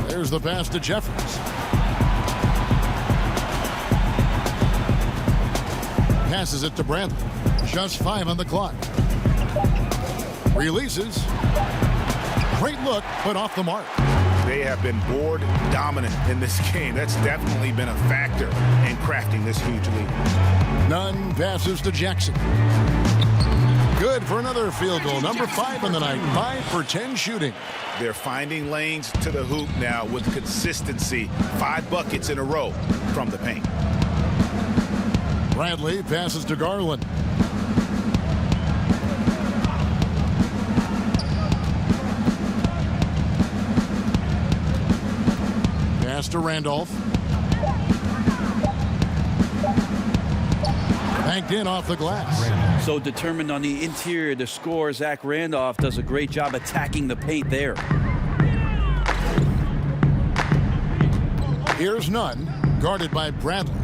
There's the pass to Jeffries. Passes it to Bradley. Just 5 on the clock. Releases. Great look, but off the mark. They have been board dominant in this game. That's definitely been a factor in crafting this huge lead. Nunn passes to Jackson. Good for another field goal. Number 5 on the night. 5 for 10 shooting. They're finding lanes to the hoop now with consistency. 5 buckets in a row from the paint. Bradley passes to Garland. Pass to Randolph. Banked in off the glass. So determined on the interior to score. Zach Randolph does a great job attacking the paint there. Here's Nunn, guarded by Bradley.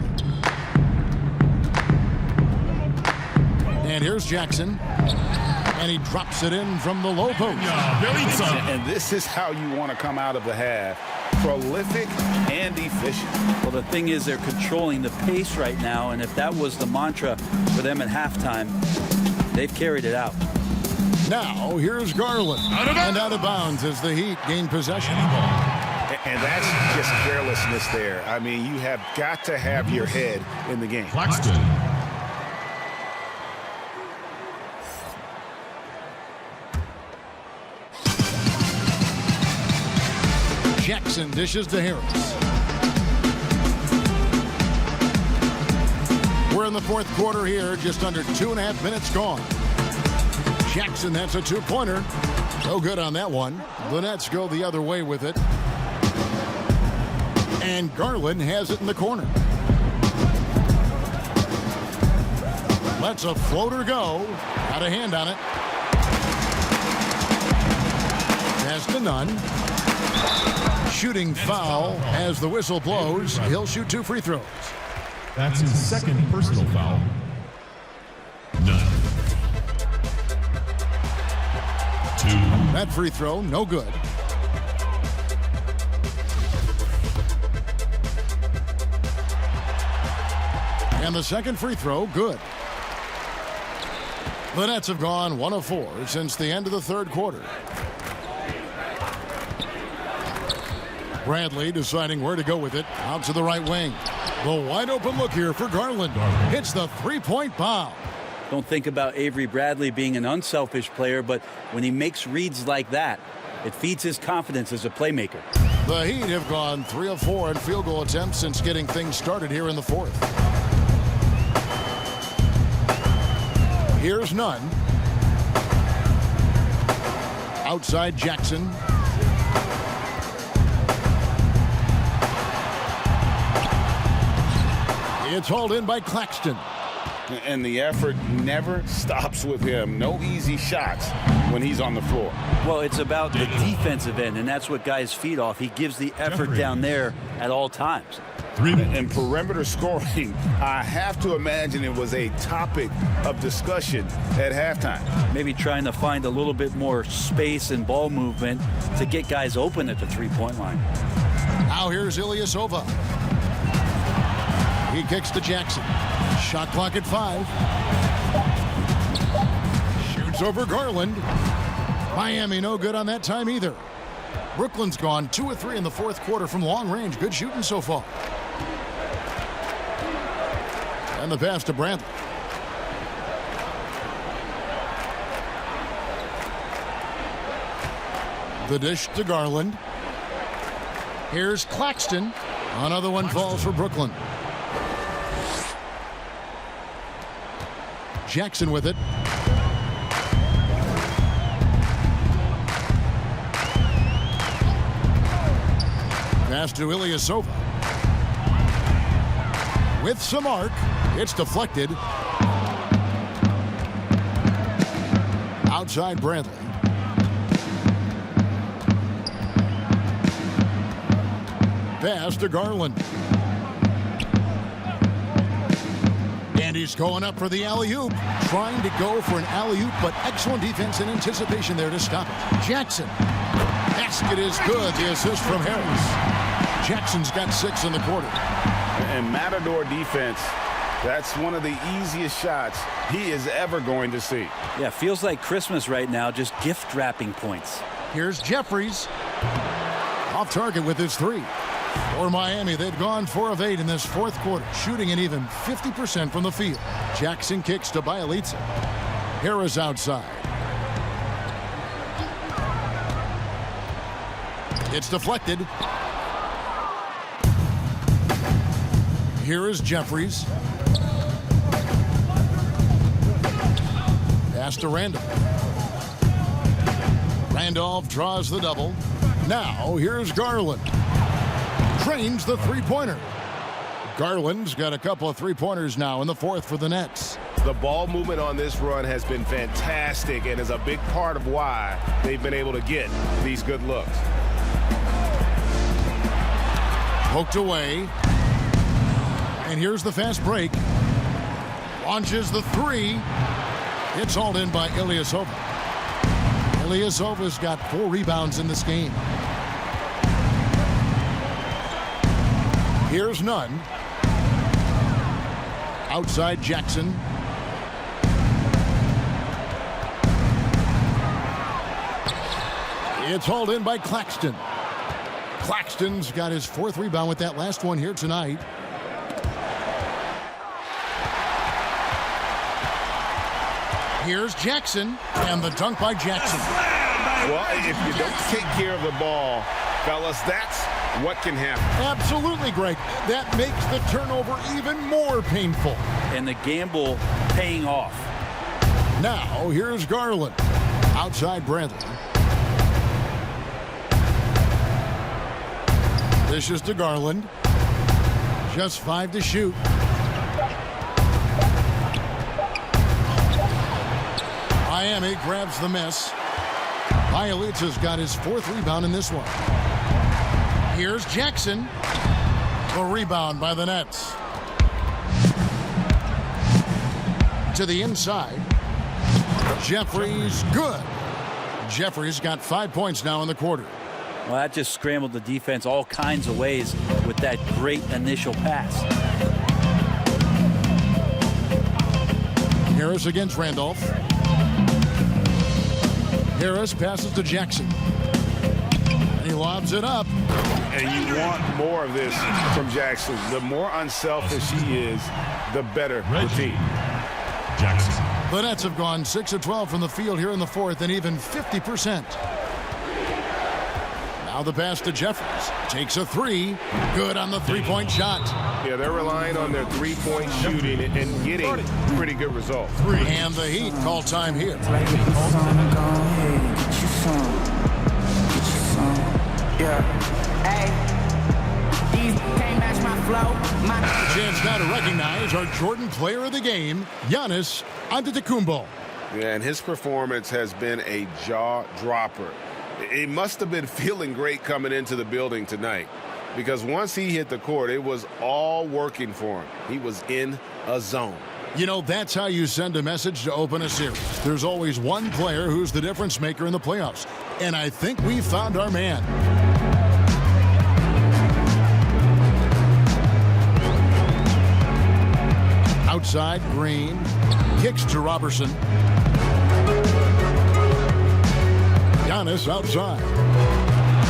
And here's Jackson. And he drops it in from the low post. And this is how you want to come out of the half. Prolific and efficient. Well, the thing is they're controlling the pace right now, and if that was the mantra for them at halftime, they've carried it out. Now, here's Garland. And out of bounds as the Heat gain possession. And that's just carelessness there. I mean, you have got to have your head in the game. Claxton. Jackson dishes to Harris. We're in the fourth quarter here, just under 2.5 minutes gone. Jackson, that's a two-pointer. No good on that one. The Nets go the other way with it. And Garland has it in the corner. Lets a floater go. Got a hand on it. Pass to Nunn. Shooting foul as the whistle blows. He'll shoot 2 free throws. That's his second personal foul. None. 2. That free throw, no good. And the second free throw, good. The Nets have gone 1 of 4 since the end of the third quarter. Bradley deciding where to go with it. Out to the right wing. The wide open look here for Garland. Hits the three-point bomb. Don't think about Avery Bradley being an unselfish player, but when he makes reads like that, it feeds his confidence as a playmaker. The Heat have gone 3 of 4 in field goal attempts since getting things started here in the fourth. Here's Nunn. Outside Jackson. It's hauled in by Claxton. And the effort never stops with him. No easy shots when he's on the floor. Well, it's about the defensive end, and that's what guys feed off. He gives the effort down there at all times. And perimeter scoring, I have to imagine it was a topic of discussion at halftime. Maybe trying to find a little bit more space and ball movement to get guys open at the three-point line. Now here's Ilyasova. He kicks to Jackson. Shot clock at 5. Shoots over Garland. Miami no good on that time either. Brooklyn's gone 2 of 3 in the fourth quarter from long range. Good shooting so far. And the pass to Bradley. The dish to Garland. Here's Claxton. Another one falls for Brooklyn. Jackson with it. Pass to Ilyasova. With some arc. It's deflected. Outside Bradley. Pass to Garland. And he's going up for the alley-oop. Trying to go for an alley-oop, but excellent defense and anticipation there to stop it. Jackson. Basket is good. The assist from Harris. Jackson's got 6 in the quarter. And Matador defense, that's one of the easiest shots he is ever going to see. Yeah, feels like Christmas right now, just gift wrapping points. Here's Jeffries. Off target with his 3. For Miami, they've gone 4 of 8 in this fourth quarter, shooting an even 50% from the field. Jackson kicks to Bielitsa. Harris outside. It's deflected. Here is Jeffries. Pass to Randolph. Randolph draws the double. Now here's Garland. Trains the three-pointer. Garland's got a couple of three-pointers now in the fourth for the Nets. The ball movement on this run has been fantastic and is a big part of why they've been able to get these good looks. Poked away. And here's the fast break. Launches the 3. It's hauled in by Ilyasova. Ilyasova's got 4 rebounds in this game. Here's Nunn. Outside Jackson. It's hauled in by Claxton. Claxton's got his 4th rebound with that last one here tonight. Here's Jackson, and the dunk by Jackson. Well, if you don't take care of the ball, fellas, that's what can happen. Absolutely, Greg. That makes the turnover even more painful. And the gamble paying off. Now, here's Garland. Outside Bradley. This is to Garland. Just 5 to shoot. Miami grabs the miss. Bielitsa's got his 4th rebound in this one. Here's Jackson. The rebound by the Nets. To the inside. Jeffries, good. Jeffries got 5 points now in the quarter. Well, that just scrambled the defense all kinds of ways with that great initial pass. Harris against Randolph. Harris passes to Jackson. He lobs it up. And you want more of this from Jackson. The more unselfish he is, the better the team. Jackson. The Nets have gone 6 of 12 from the field here in the 4th and even 50%. Now the pass to Jeffries. Takes a 3. Good on the 3-point shot. Yeah, they're relying on their 3-point shooting and getting pretty good results. And the Heat call time here. Chance now to recognize our Jordan player of the game, Giannis Antetokounmpo. Yeah, and his performance has been a jaw-dropper. He must have been feeling great coming into the building tonight, because once he hit the court, it was all working for him. He was in a zone. You know, that's how you send a message to open a series. There's always one player who's the difference maker in the playoffs. And I think we found our man. Outside, Green. Kicks to Robertson. Giannis outside.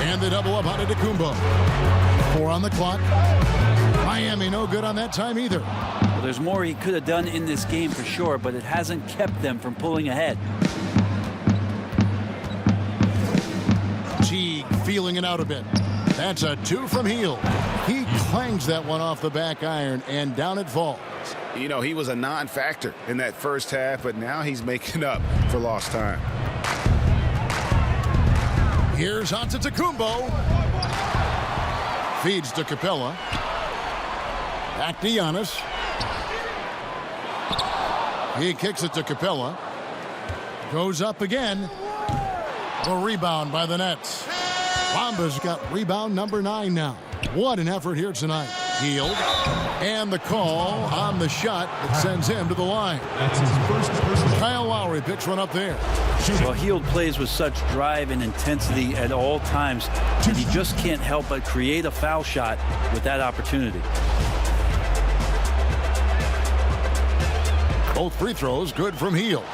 And the double up on Antetokounmpo. 4 on the clock. Miami no good on that time either. Well, there's more he could have done in this game for sure, but it hasn't kept them from pulling ahead. Teague feeling it out a bit. That's a 2 from Hield. He clangs that one off the back iron, and down it falls. You know, he was a non-factor in that first half, but now he's making up for lost time. Here's Antetokounmpo. Feeds to Capella. Back to Giannis. He kicks it to Capella. Goes up again. The rebound by the Nets. Bamba's got rebound number 9 now. What an effort here tonight. Hield. And the call on the shot that sends him to the line. That's his first personal. Kyle Lowry picks one up there. Well, Hield plays with such drive and intensity at all times, and he just can't help but create a foul shot with that opportunity. Both free throws good from Hield.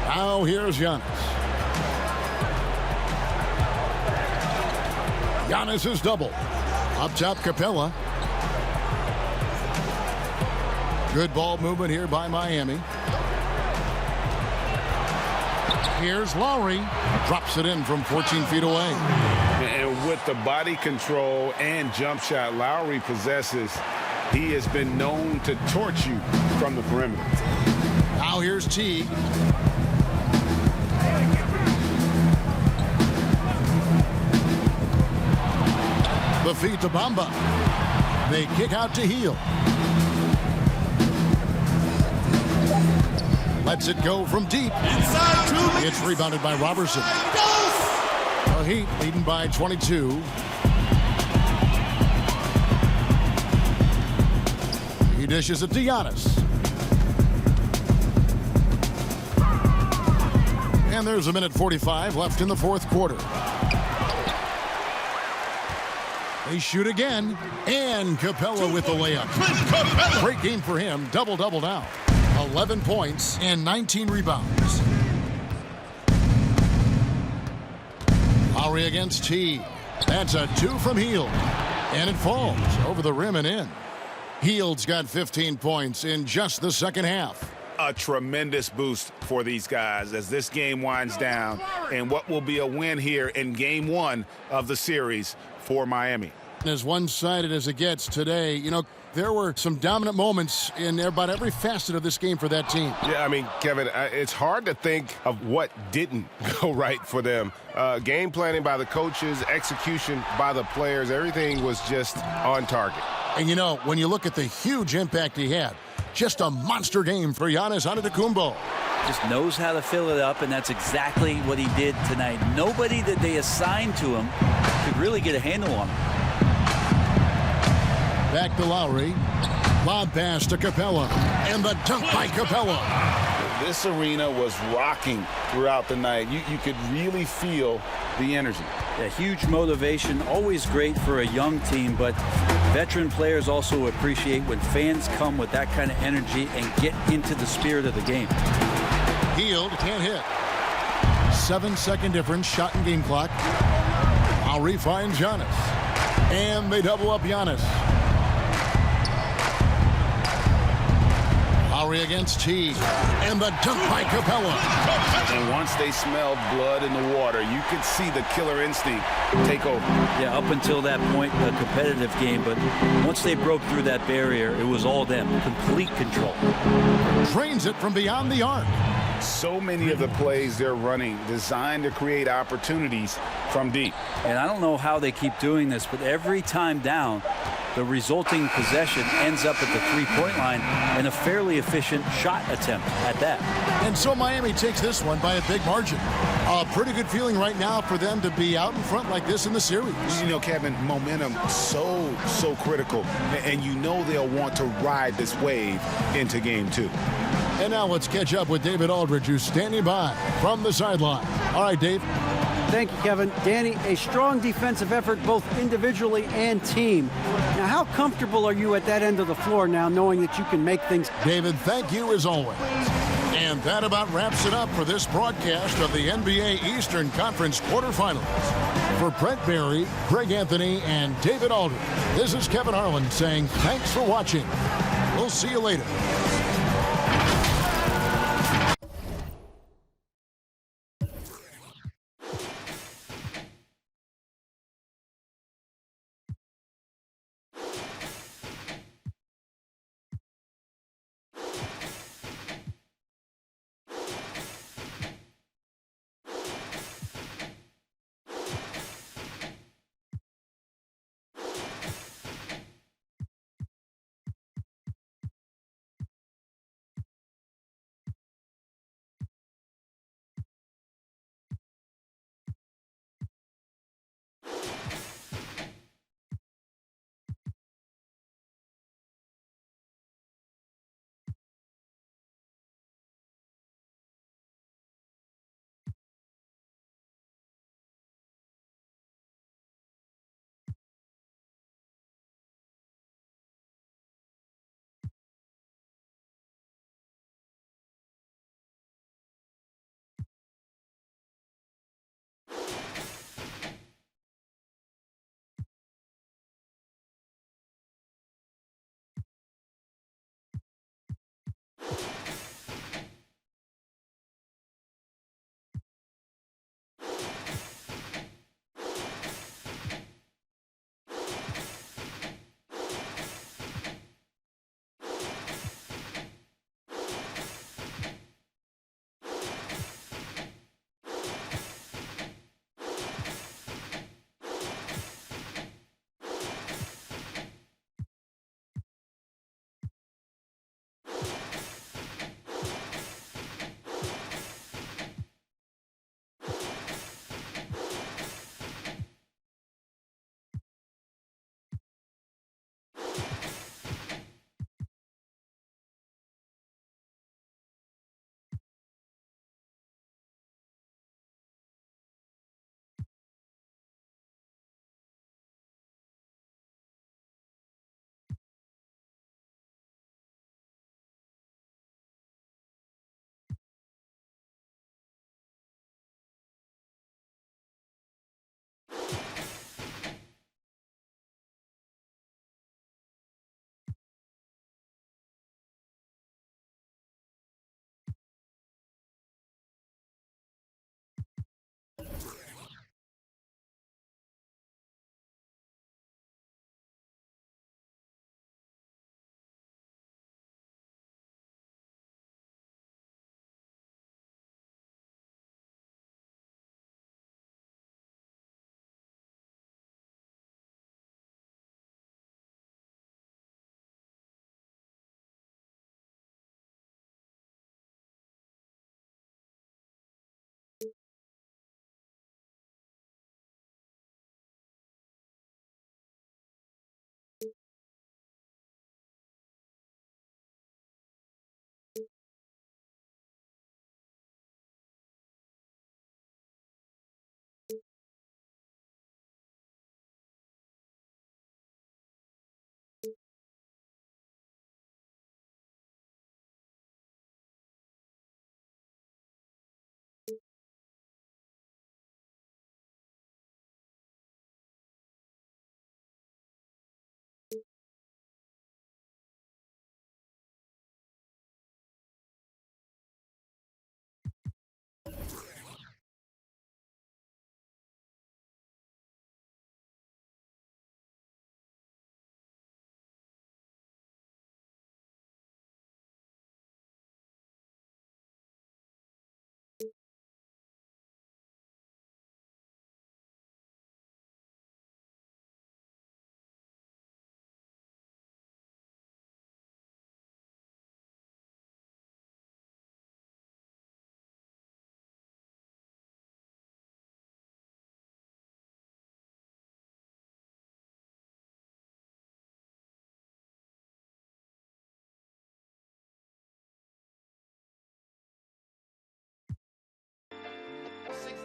Now here's Giannis. Giannis is double. Up top, Capella. Good ball movement here by Miami. Here's Lowry. Drops it in from 14 feet away. And with the body control and jump shot Lowry possesses, he has been known to torch you from the perimeter. Now here's Teague. The feed to Bamba. They kick out to Hield. Lets it go from deep. Inside 2. It's rebounded by Robertson. The Heat leading by 22. He dishes it to Giannis. And there's a minute 45 left in the 4th quarter. They shoot again, and Capella with the layup. Great game for him. Double-double now. 11 points and 19 rebounds. Lowry against T. That's a 2 from Hield. And it falls over the rim and in. Hield's got 15 points in just the second half. A tremendous boost for these guys as this game winds down and what will be a win here in game 1 of the series for Miami. As one-sided as it gets today, you know, there were some dominant moments in about every facet of this game for that team. Yeah, I mean, Kevin, it's hard to think of what didn't go right for them. Game planning by the coaches, execution by the players, everything was just on target. And, you know, when you look at the huge impact he had, just a monster game for Giannis Antetokounmpo. Just knows how to fill it up, and that's exactly what he did tonight. Nobody that they assigned to him could really get a handle on him. Back to Lowry. Lob pass to Capella. And the dunk by Capella. This arena was rocking throughout the night. You could really feel the energy. A huge motivation, always great for a young team, but veteran players also appreciate when fans come with that kind of energy and get into the spirit of the game. Hield can't hit. 7-second difference, shot and game clock. Lowry finds Giannis. And they double up Giannis. Lowry against T. And the dunk by Capella. And once they smelled blood in the water, you could see the killer instinct take over. Yeah, up until that point, a competitive game, but once they broke through that barrier, it was all them. Complete control. Drains it from beyond the arc. So many of the plays they're running designed to create opportunities from deep. And I don't know how they keep doing this, but every time down, the resulting possession ends up at the three-point line and a fairly efficient shot attempt at that. And so Miami takes this one by a big margin. A pretty good feeling right now for them to be out in front like this in the series. You know, Kevin, momentum so critical. And you know they'll want to ride this wave into game 2. And now let's catch up with David Aldridge, who's standing by from the sideline. All right, Dave. Thank you, Kevin. Danny, a strong defensive effort both individually and team. Now, how comfortable are you at that end of the floor now, knowing that you can make things? David, thank you as always. And that about wraps it up for this broadcast of the NBA Eastern Conference quarterfinals. For Brett Barry, Greg Anthony, and David Aldridge, this is Kevin Harlan saying thanks for watching. We'll see you later.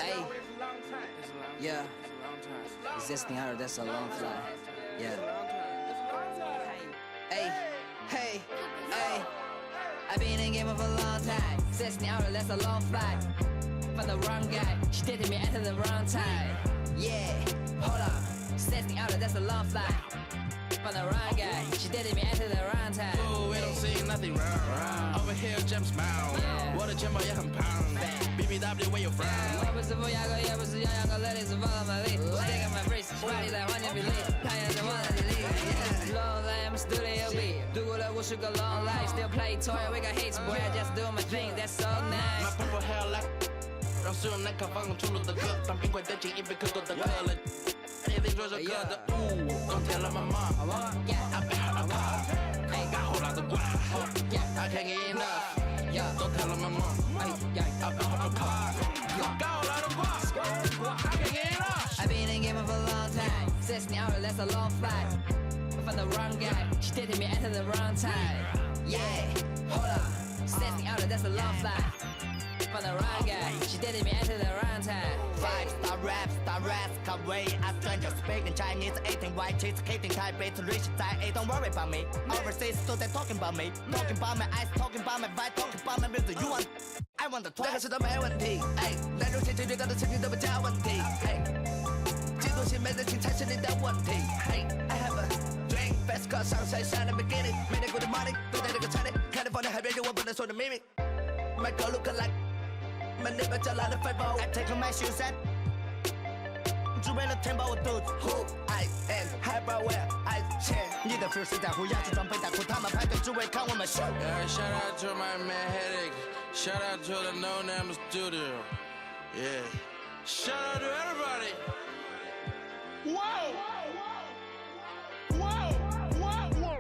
Hey, yeah, existing out, that's a long flight. Yeah. Hey, hey, hey. I've been in game for a long time. 16 hours, that's a long flight. For the wrong guy, she dated me at the wrong time. Yeah, hold on. 16 hours, that's a long flight. For the wrong guy, she dated me at the wrong time. Ooh, we don't see nothing wrong. Over here, Jim smile.我的钱包也很胖。BBW, where you from? 我不是不要个，也不是要个 ladies follow my lead. Taking my breeze, body 在换天比例，太阳在我的力。Long time studio B， 度过了50个 long life, still play toy, we got hits, boy, I just do my thing, that's so nice. My purple hair like， 让所有男客放出炉的歌，当冰块掉进一杯可口的可乐。夜里说首歌的舞，冬天了妈妈，I bet her apart， got whole lot of guap, I can't get enough。Don't tell her my mom, I bet her apart. Got a lot of guap, I can't get enough. I've been in game for a long time. 16 hours, that's a long flight. For the wrong guy, she dated me at the wrong time. Yeah, hold on. 16 hours, that's a long flight. For the wrong guy, she dated me at the wrong time. 5-star rap, come way. I stranger speaking Chinese, eating white cheese, keeping Thai beats, rich Thai. Hey, don't worry about me. Overseas, so they talking about me, talking about my eyes, talking about my vibe, talking about my music. You want? I want the twice. 这个事都没问题。哎，男人心情最高的事情都不叫问题。哎，嫉妒心没人情才是你的问题。嘿 ，I have a dream, best car sunshine shine the beginning， 每天 good morning 都在这个餐厅，California 海边有我不能说的秘密。My girl look like my neighbor 叫来的 favor。I take off my shoes and 只为了填饱我肚子。Who I am, hyper where I stand。你的 feel 是在乎，要去装备大裤，他们排队只为看我们 show。Yeah, shout out to my man Headache. Shout out to the No Name Studio. Yeah. Shout out to everybody. Whoa!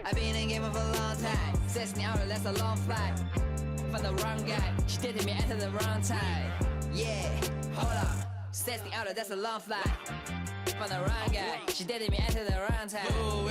I've been in game for a long time. 16 hours, that's a long flight. For the wrong guy, she dated me at the wrong time. Yeah, hold on. 16 hours, that's a long flight. For the wrong guy, she dated me at the wrong time. Ooh, we